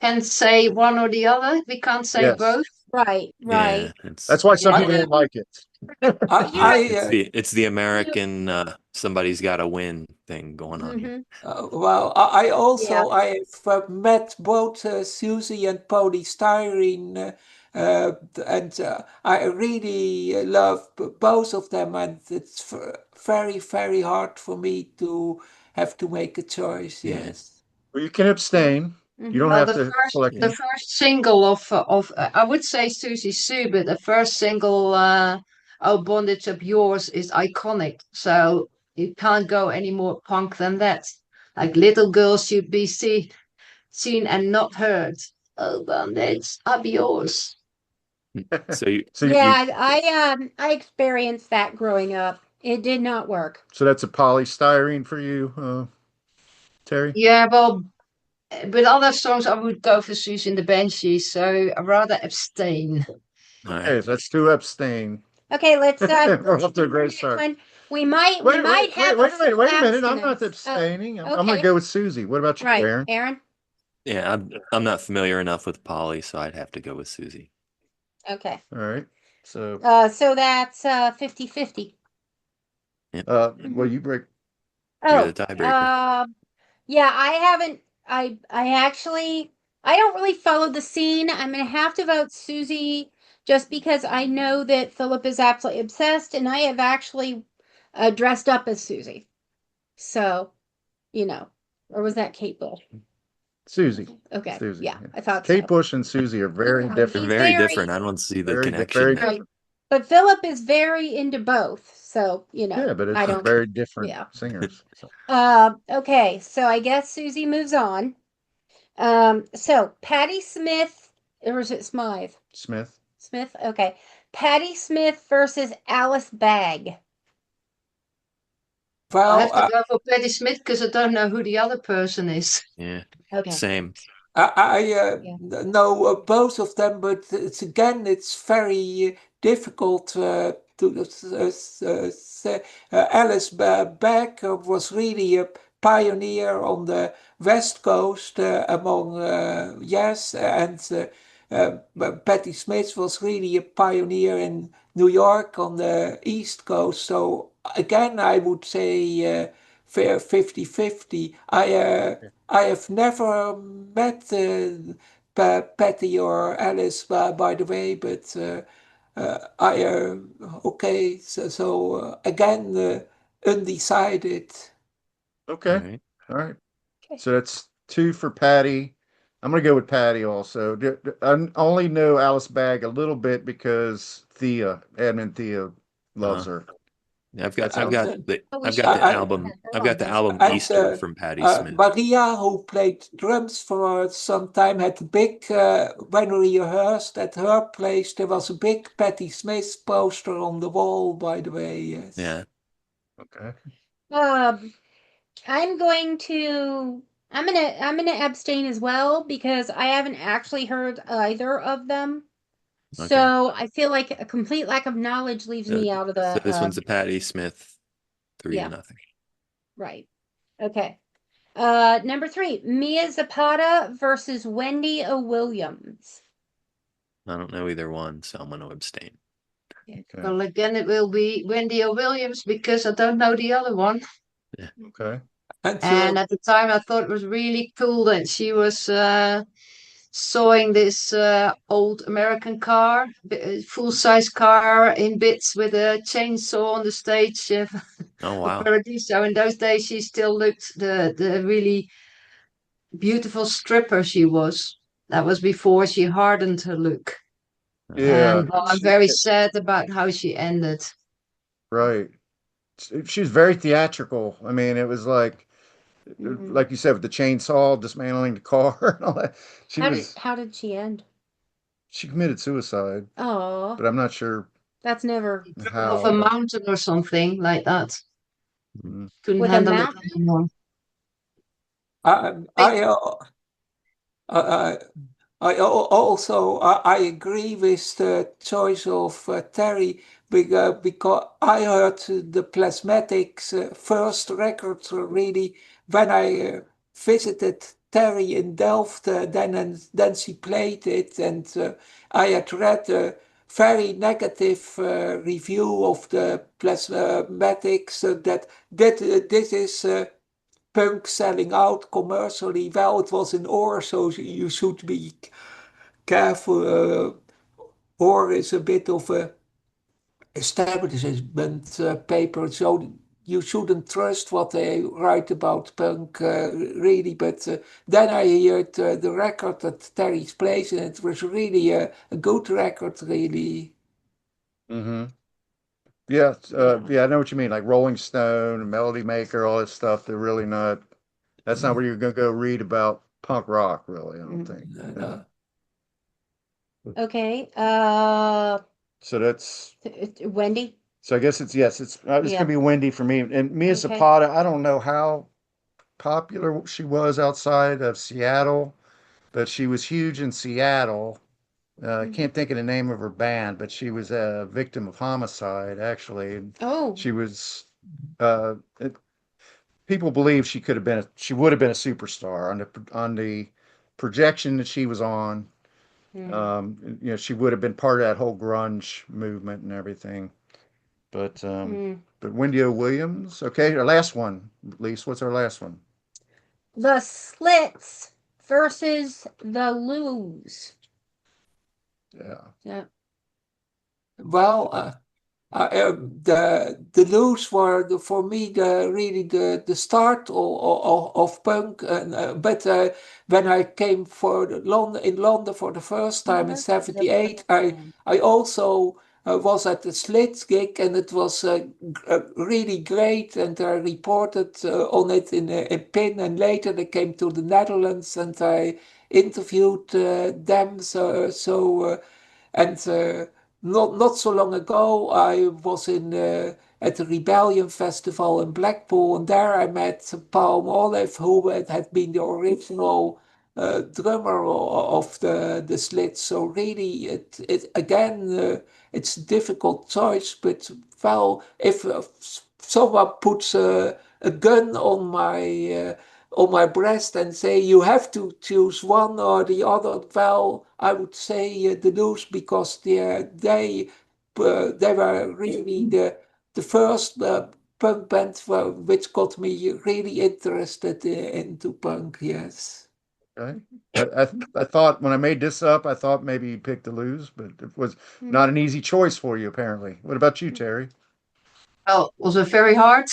can say one or the other. We can't say Yes. both. Right, yeah, right. That's why some Yeah. people don't like it. You're it's the you American somebody's got to win thing going on here. mhm. well, I Yeah. also I have met both Siouxsie and polystyrene, and I really love both of them, and it's very very hard for me to have to make a choice. Yeah. Yes. Well, you can abstain. You don't Mhm. Well, have to select Yeah. the them. first single of I would say Siouxsie Sue, but the first single, "Oh Bondage Up Yours" is iconic. So you can't go any more punk than that. Like little girls should be seen and not heard. Oh Bondage Up Yours. So you So you Yeah, I experienced that growing up. It did not work. so that's a polystyrene for you, Terry? Yeah, well, with other songs, I would go for Susie and the Banshees. So I'd rather abstain. all right. Okay, let's do abstain. Okay, let's We're off to a great next start. one. We might have Wait a minute, wait a full minute. I'm not abstinence. abstaining. I'm going to Okay. go with Susie. What about you, Right, Aaron? Aaron? Yeah, I'm not familiar enough with Polly, so I'd have to go with Susie. Okay. All right. So, So that's 50-50. well, you break. You're the Oh, tiebreaker. yeah, I haven't I actually I don't really follow the scene. I'm gonna have to vote Susie just because I know that Philip is absolutely obsessed, and I have actually dressed up as Susie. So, you know, or was that Kate Bush? Susie. Okay, Susie. yeah, I thought Kate so. Bush and Susie are very They're different. He's very different. I don't see the Very, connection very there. right, but Philip is very into both. So, you know, Yeah, but I it's don't. very different Yeah. singers. So, Okay, so I guess Susie moves on. So Patti Smith, or is it Smythe? Smith. Smith, okay. Patti Smith versus Alice Bagg. I Well, have to go for Patti Smith because I don't know who the other person is. Yeah, Okay. same. I Yeah. know both of them, but it's very difficult to say. Alice Beck was really a pioneer on the West Coast among yes, and Patti Smith was really a pioneer in New York on the East Coast. So again, I would say 50-50. I have never met Patty or Alice, by the way, but Okay, so again, undecided. Okay. Right. All right. Okay. So that's 2 for Patty. I'm gonna go with Patty also. I only know Alice Bag a little bit because admin Thea loves Uh, her. I've got And, Oh, we I've should got have the I, album her I've on got the here. album and Easter from Patti Smith. Maria, who played drums for some time, had a big, when we rehearsed at her place, there was a big Patti Smith poster on the wall, by the way, yes. Yeah. Okay. I'm going to. I'm gonna abstain as well because I haven't actually heard either of them. Okay. So I feel like a complete lack of knowledge leaves So, me out of so the. this one's a Patti Smith, 3-0. Yeah. Right. Okay. Number 3, Mia Zapata versus Wendy O. Williams. I don't know either one, so I'm going to abstain. Okay. Well, again, it will be Wendy O. Williams because I don't know the other one. Okay. And at the time, I thought it was really cool that she was sawing this old American car, full-size car in bits with a chainsaw on the stage Oh, of wow. Paradiso. In those days, she still looked the really beautiful stripper she was. That was before she hardened her look. Yeah. And well, I'm very sad about how she ended. Right. She was very theatrical. I mean, it was like you said, with the chainsaw dismantling the car and all that. How did she end? She committed suicide, Oh, but I'm not sure that's never Off how. a But mountain or something like that. Mm. Couldn't with a handle it mountain. anymore. I also I agree with the choice of Terry because I heard the Plasmatics first record really when I visited Terry in Delft. Then she played it, and I had read a very negative review of the Plasmatics that this is. Punk selling out commercially well. It was in ore, so you should be careful. Ore is a bit of a establishment paper, so you shouldn't trust what they write about punk, really. But then I heard the record at Terry's place, and it was really a good record, really. hmm yeah, I know what you mean. Like Rolling Stone, Melody Maker, all this stuff. They're really not. That's not where you're gonna go read about punk rock, really. I don't think. No. Okay. So that's. Wendy. So I guess it's yes. It's Yeah. gonna be Wendy for me. And Mia Okay. Zapata. I don't know how popular she was outside of Seattle, but she was huge in Seattle. I can't think of the name of her band, but she was a victim of homicide, actually. Oh. She was, uh, it, people believe she would have been a superstar on the projection that she was on. She would have been part of that whole grunge movement and everything. But Wendy O. Williams. Okay, our last one. Lise, what's our last one? The Slits versus the Loos. Yeah. Yeah. Well, the Loos were for me really the start of punk. But when I came in London for the first time in '78, I also was at the Slits gig, and it was really great. And I reported on it in PIN, and later they came to the Netherlands, and I interviewed them. And not so long ago, I was at the Rebellion Festival in Blackpool, and there I met Palm Olive, who had been the original drummer of the Slits. So really, it again, it's a difficult choice, but well, if someone puts a gun on my breast and say you have to choose one or the other, well, I would say the Loose, because they were really the first punk band which got me really interested into punk. Yes. Okay. I thought when I made this up, I thought maybe you picked the Lose, but it was not an easy choice for you, apparently. What about you, Terry? Well, also very hard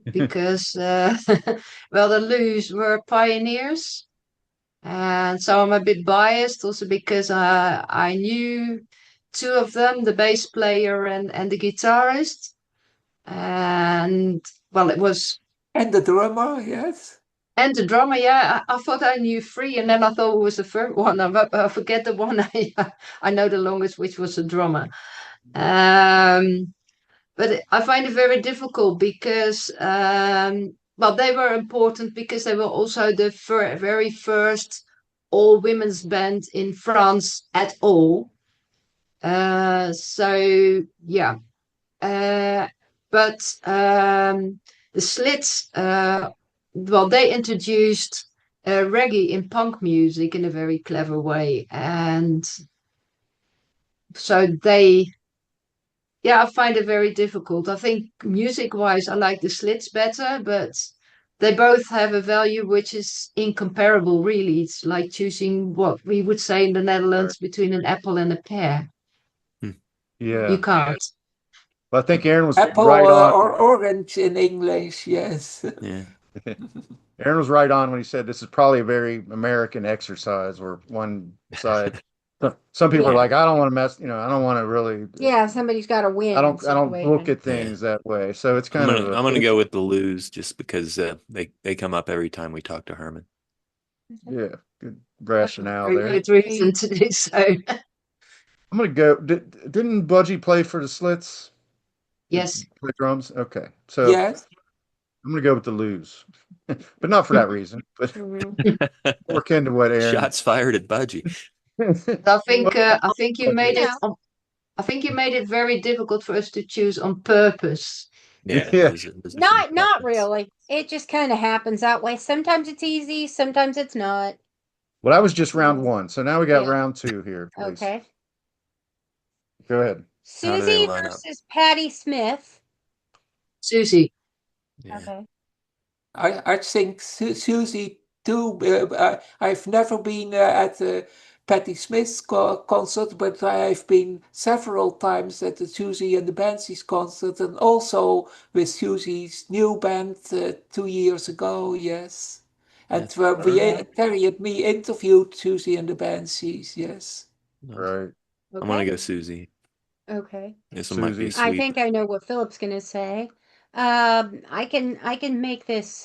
because, well, the Loos were pioneers. And so I'm a bit biased also because I knew two of them, the bass player and the guitarist. And well, it was, And the drummer, yes. and the drummer, yeah, I thought I knew three, and then I thought it was the third one. I forget the one I know the longest, which was the drummer. But I find it very difficult because, well, they were important because they were also the very first all women's band in France at all. So yeah, but the Slits, well, they introduced reggae in punk music in a very clever way, and so they. Yeah, I find it very difficult. I think music-wise, I like the Slits better, but they both have a value which is incomparable, really. It's like choosing what we would say in the Netherlands between an apple and a pear. Hmm. Yeah. You can't. Well, I think Aaron was Apple right on. or orange in English, yes. Yeah. Aaron was right on when he said this is probably a very American exercise where one side, some people are Yeah. like, I don't want to mess, I don't want to really, Yeah, somebody's got to win. I don't look situation. at things that way. So it's I'm kind gonna of I'm gonna go with the Lose just because they come up every time we talk to Herman. yeah, good rationale Very there. good reason to do so. I'm gonna go. Didn't Budgie play for the Slits? Yes. Play drums? Okay. So Yes. I'm gonna go with the Lose. But not for that reason, but Mhm. more akin to what Aaron. Shots fired at Budgie. I think you made it. Yeah. I think you made it very difficult for us to choose on purpose. Yeah, Yeah. those are some Not tough ones. really. It just kind of happens that way. Sometimes it's easy, sometimes it's not. Well, that was just round one. So now we got Yeah. round two here, please. Okay. Go ahead. How do they Siouxsie line up? versus Patti Smith. Siouxsie. Yeah. Okay. I think Siouxsie too. I've never been at a Patti Smith concert, but I've been several times at the Siouxsie and the Banshees concert, and also with Siouxsie's new band 2 years ago. Yes, and Terry and me interviewed Siouxsie and the Banshees. Yes. Right. I'm gonna Okay. go Susie. Okay. This one might be a Susie. I sweep. think I know what Philip's gonna say. I can make this.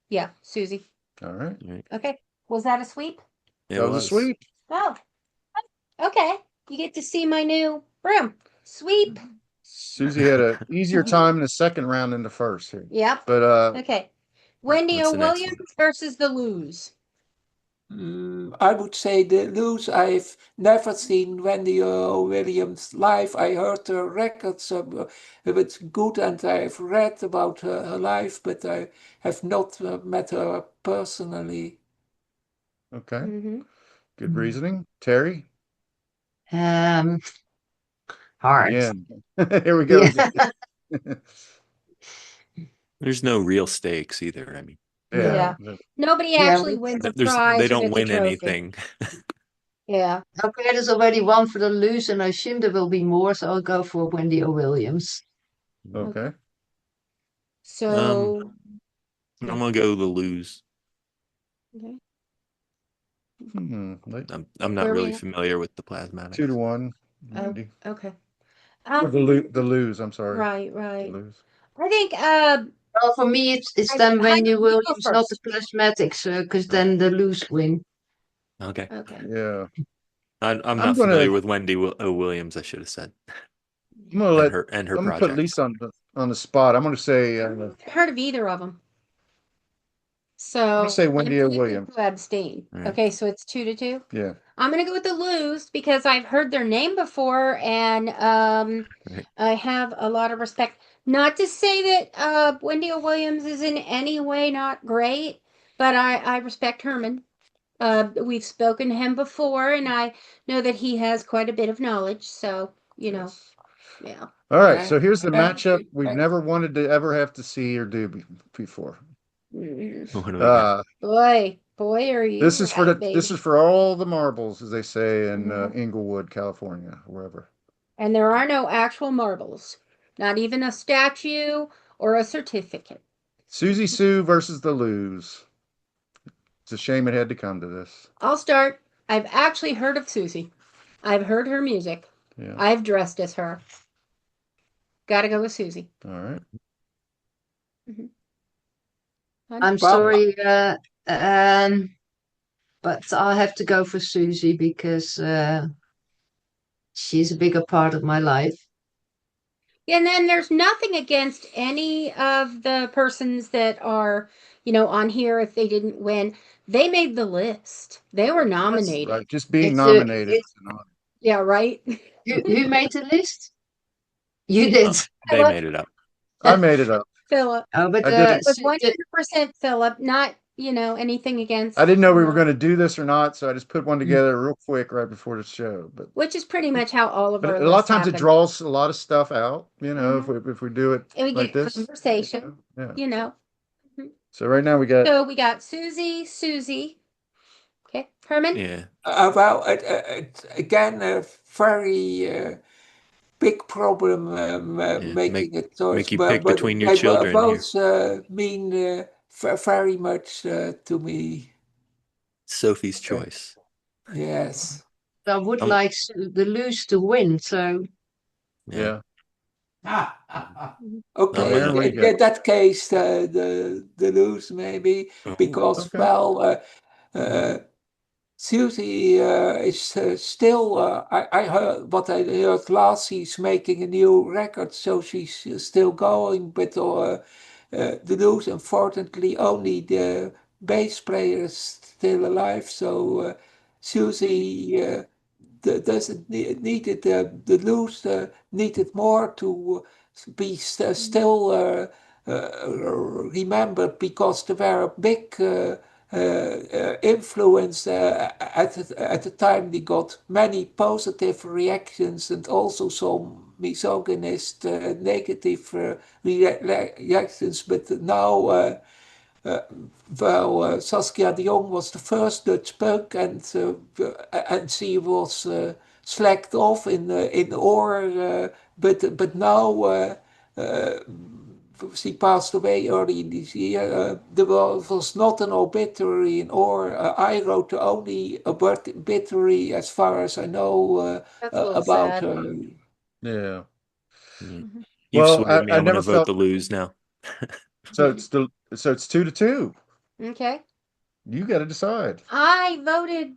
Yeah, Susie. All right. Okay. Was that a sweep? It That was a sweep. Oh. Okay. You get to see my new room. Sweep. Susie had an easier time in the second round than the first here. Yep. But Okay. Wendy What's O. the next Williams versus the Lose. I would say the Lose. I've never seen Wendy Williams live. I heard her records, it's good, and I've read about her life, but I have not met her personally. okay. Mm-hmm. Good reasoning. Terry? Um, hard. Yeah. Here we go. Yeah. There's no real stakes either. I mean, Yeah. Nobody Yeah, actually wins a prize. they or don't gets a win trophy. anything. Yeah. Okay, there's already one for the Loose, and I assume there will be more, so I'll go for Wendy O. Williams. Okay. So. I'm gonna go the Lose. Okay. I'm not Where we really at? familiar with the plasmatics. 2-1. Oh, Wendy. okay. Or the Lose, I'm sorry. Right, The right. Lose. I think Well, for me, it's then I Wendy go Williams, not the first. Plasmatics, because then the Loose win. Okay. Okay. Yeah. I'm not gonna- familiar with Wendy O. Williams. I should have said. I'm gonna let her I'm gonna project. put Lisa on the spot. I'm gonna say Heard of either of them. So I'm say Wendy O. I'm Williams. to abstain. Right. Okay, so it's 2-2. Yeah. I'm gonna go with the Lose because I've heard their name before, and Right. I have a lot of respect. Not to say that Wendy O. Williams is in any way not great, but I respect Herman. We've spoken to him before, and I know that he has quite a bit of knowledge. So yeah. All right. Okay. So here's the Thank matchup you. we've never wanted to ever have to see or do before. Mm. What do we got? Boy, Boy, are you This is for right, this is baby. for all the marbles, as they say in Mhm. Inglewood, California, wherever. And there are no actual marbles, not even a statue or a certificate. Siouxsie Sioux versus the Lose. It's a shame it had to come to this. I'll start. I've actually heard of Siouxsie. I've heard her music. Yeah. I've dressed as her. Gotta go with Siouxsie. All right. I'm Well, sorry, but I'll have to go for Siouxsie because she's a bigger part of my life. And then there's nothing against any of the persons that are, on here if they didn't win. They made the list. They were nominated. Right. Just being It's nominated. it's is an honor. Yeah, right? who made the list? You did. They made it up. I made it up. Philip. Oh, but I didn't- It was 100% Philip, not, anything against. I didn't know we were going to do this or not, so I just put one together real quick right before the show. But Which is pretty much how all of but our a lot of lists times it happen. draws a lot of stuff out. Mhm. If we do it And we like get this. conversation, Yeah. So right now we got So we got Siouxsie. Okay. Herman? Yeah. well, again, a very big problem making a choice. make you pick between your they children both mean very much to me. Sophie's choice. Yes. I would Um, like the Lose to win. So yeah. Okay, there we go. in that case, the lose maybe because Okay. Siouxsie is still. I heard what I heard last. She's making a new record, so she's still going. But the lose, unfortunately, only the bass player is still alive. So Siouxsie doesn't need it. The lose needed more to be still remembered because there were a big influence at the time. They got many positive reactions and also some misogynist negative reactions. But now Saskia de Jong was the first Dutch punk, and she was slacked off in Oor, but now she passed away early in this year. There was not an obituary in Oor. I wrote the only obituary, as far as I know, That's a little about sad. her. Yeah. Mhm. You've Well, swayed me. I I'm going never to vote felt the lose now. so it's 2-2. Okay. You got to decide. I voted.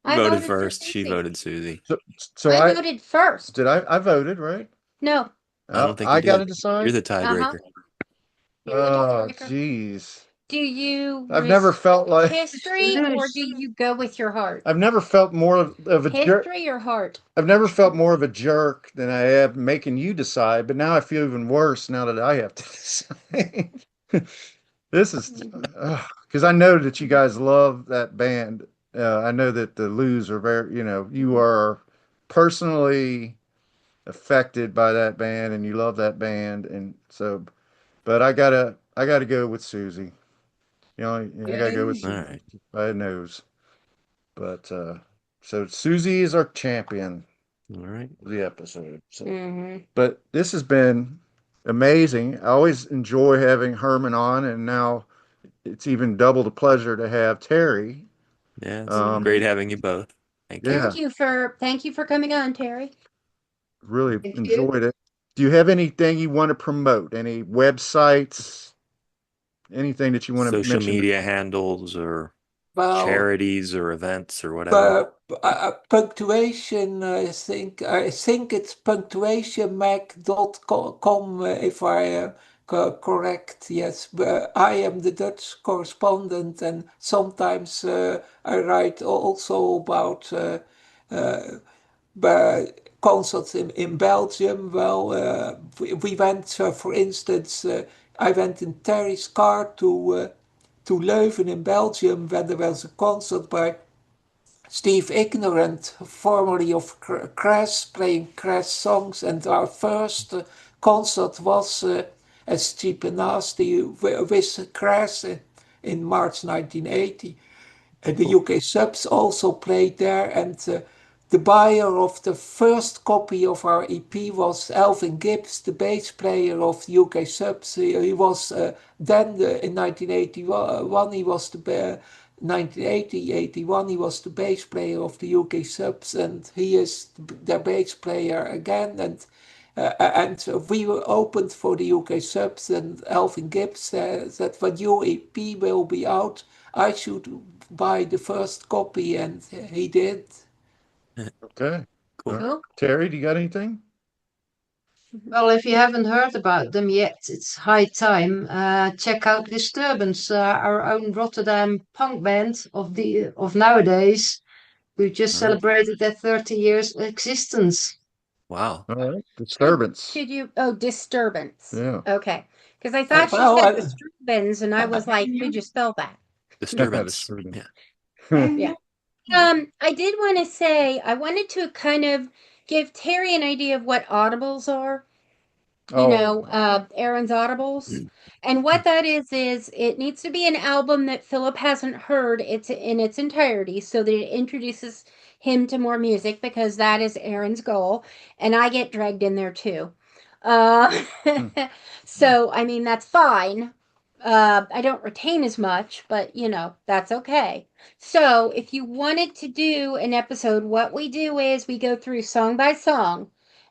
I Voted voted first. For She Siouxsie. voted Siouxsie. So I voted first. did. I voted right. No. I don't think I you got to did. decide. You're the tiebreaker. You're the Oh, tiebreaker. jeez. Do you I've never felt like history or do you go with your heart? I've never felt more of a jerk. History or heart? I've never felt more of a jerk than I have making you decide, but now I feel even worse now that I have to decide. This is because I know that you guys love that band. I know that the Lose are very, you are personally affected by that band and you love that band. And so, but I gotta go with Siouxsie. I gotta go with All Siouxsie right. by a nose. But so Siouxsie is our champion All right. of the episode. So, Mm-hmm. but this has been amazing. I always enjoy having Herman on, and now it's even double the pleasure to have Terry. Yeah, it's great having you both. Thank you. Yeah, Thank you for coming on, Terry. really Thank you. enjoyed it. Do you have anything you want to promote? Any websites? Anything that you want to Social mention? media handles or Well, charities or events or whatever. Punktuation, I think it's punctuationmag.com, if I am correct. Yes, but I am the Dutch correspondent, and sometimes I write also about concerts in Belgium. Well, we went, for instance, I went in Terry's car to Leuven in Belgium when there was a concert by Steve Ignorant, formerly of Crash, playing Crash songs, and our first concert was as Cheap and Nasty with Crash in March 1980. The UK subs also played there, and the buyer of the first copy of our EP was Elvin Gibbs, the bass player of the UK subs. He was then in 1981. He was the 1980, 81. He was the bass player of the UK subs, and he is their bass player again. And we were opened for the UK subs, and Elvin Gibbs said that when your EP will be out, I should buy the first copy, and he did. Okay. Cool. All right. Cool. Terry, do you got anything? Well, if you haven't heard about them yet, it's high time. Check out Disturbance, our own Rotterdam punk band of nowadays. We just All right. celebrated their 30 years existence. Wow. All right. Disturbance. Could you? Oh, disturbance. Yeah. Okay. Because I thought she Well, said disturbance, and I was like, could you spell that? Disturbance. Disturbance. Yeah. Yeah. I did want to say I wanted to kind of give Terry an idea of what audibles are. Oh, Aaron's audibles. And what that is it needs to be an album that Philip hasn't heard it's in its entirety so that it introduces him to more music because that is Aaron's goal. And I get dragged in there too. So, I mean, that's fine. I don't retain as much, but that's okay. So, if you wanted to do an episode, what we do is we go through song by song.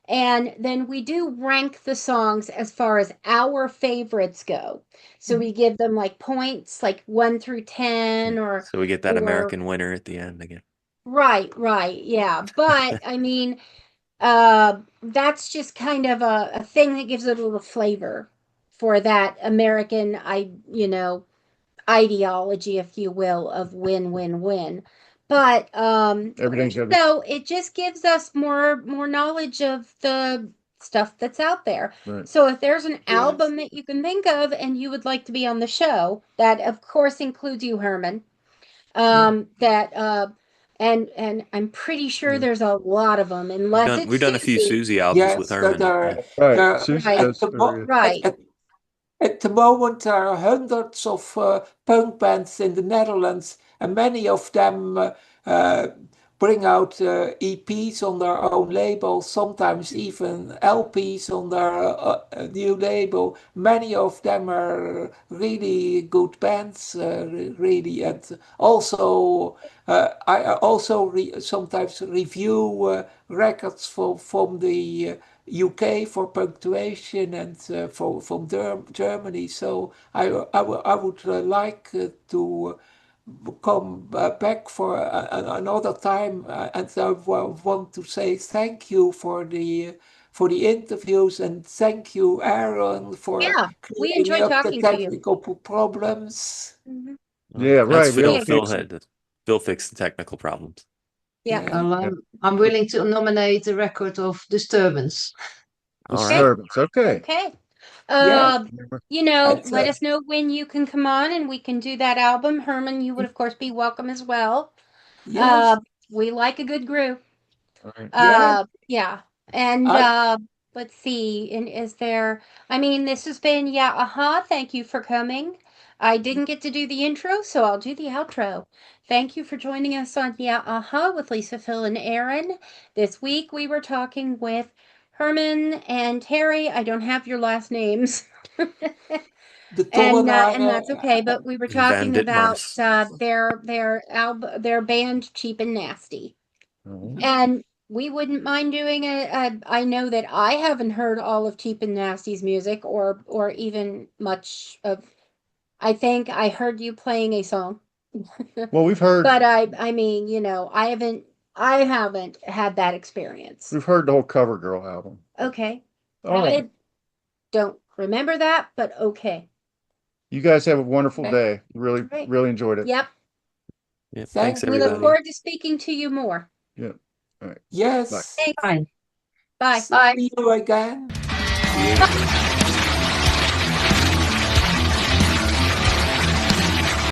And then we do rank the songs as far as our favorites go. So we give them like points, like 1 through 10, or So we get that or- American winner at the end again. right, yeah. But I mean, that's just kind of a thing that gives it a little flavor for that American, ideology, if you will, of win. But everything's got to so it just gives us more knowledge of the stuff that's out there. Right. So if there's an Yes. album that you can think of and you would like to be on the show, that of course includes you, Herman. And I'm pretty sure there's a lot of them, unless it's We've done a few Siouxsie. Siouxsie albums with Yes, Herman. that Yeah. Right. there- Susie Right. does at, the mo- Right. at the moment, there are hundreds of punk bands in the Netherlands, and many of them bring out EPs on their own label, sometimes even LPs on their new label. Many of them are really good bands, really. And also, I also sometimes review records from the UK for Punktuation and from Germany. So I would like to come back for another time, and I want to say thank you for the interviews, and thank you, Aaron, for Yeah, we clearing enjoyed up the talking to you. technical problems. Mhm. Yeah, That's right. Phil. Yeah. Phil fixed the technical problems. Yeah. Well, I'm willing to nominate the record of Disturbance. All right. Disturbance. Okay. Okay. Yeah. Let That's, us know when you can come on and we can do that album. Herman, you would of course be welcome as well. Yes. We like a good group. All right. Yeah. And I- let's see. And is there, I mean, this has been, thank you for coming. I didn't get to do the intro, so I'll do the outro. Thank you for joining us on with Lisa, Phil, and Aaron. This week we were talking with Herman and Terry. I don't have your last names. the And Tollenaere, that's okay, but we were Van talking about Ditmars. their band Cheap and Nasty. Oh. And we wouldn't mind doing I know that I haven't heard all of Cheap and Nasty's music or even much of. I think I heard you playing a song. Well, we've heard But I mean, I haven't had that experience. we've heard the whole Covergirl album. Okay. All right. I don't remember that, but okay. You guys have a wonderful Okay. day. Really, Right. really enjoyed it. Yep. Yeah, thanks, Thank you. We everybody. look forward to speaking to you more. yes. Thanks. Fine. Bye. Bye. See you again. See you.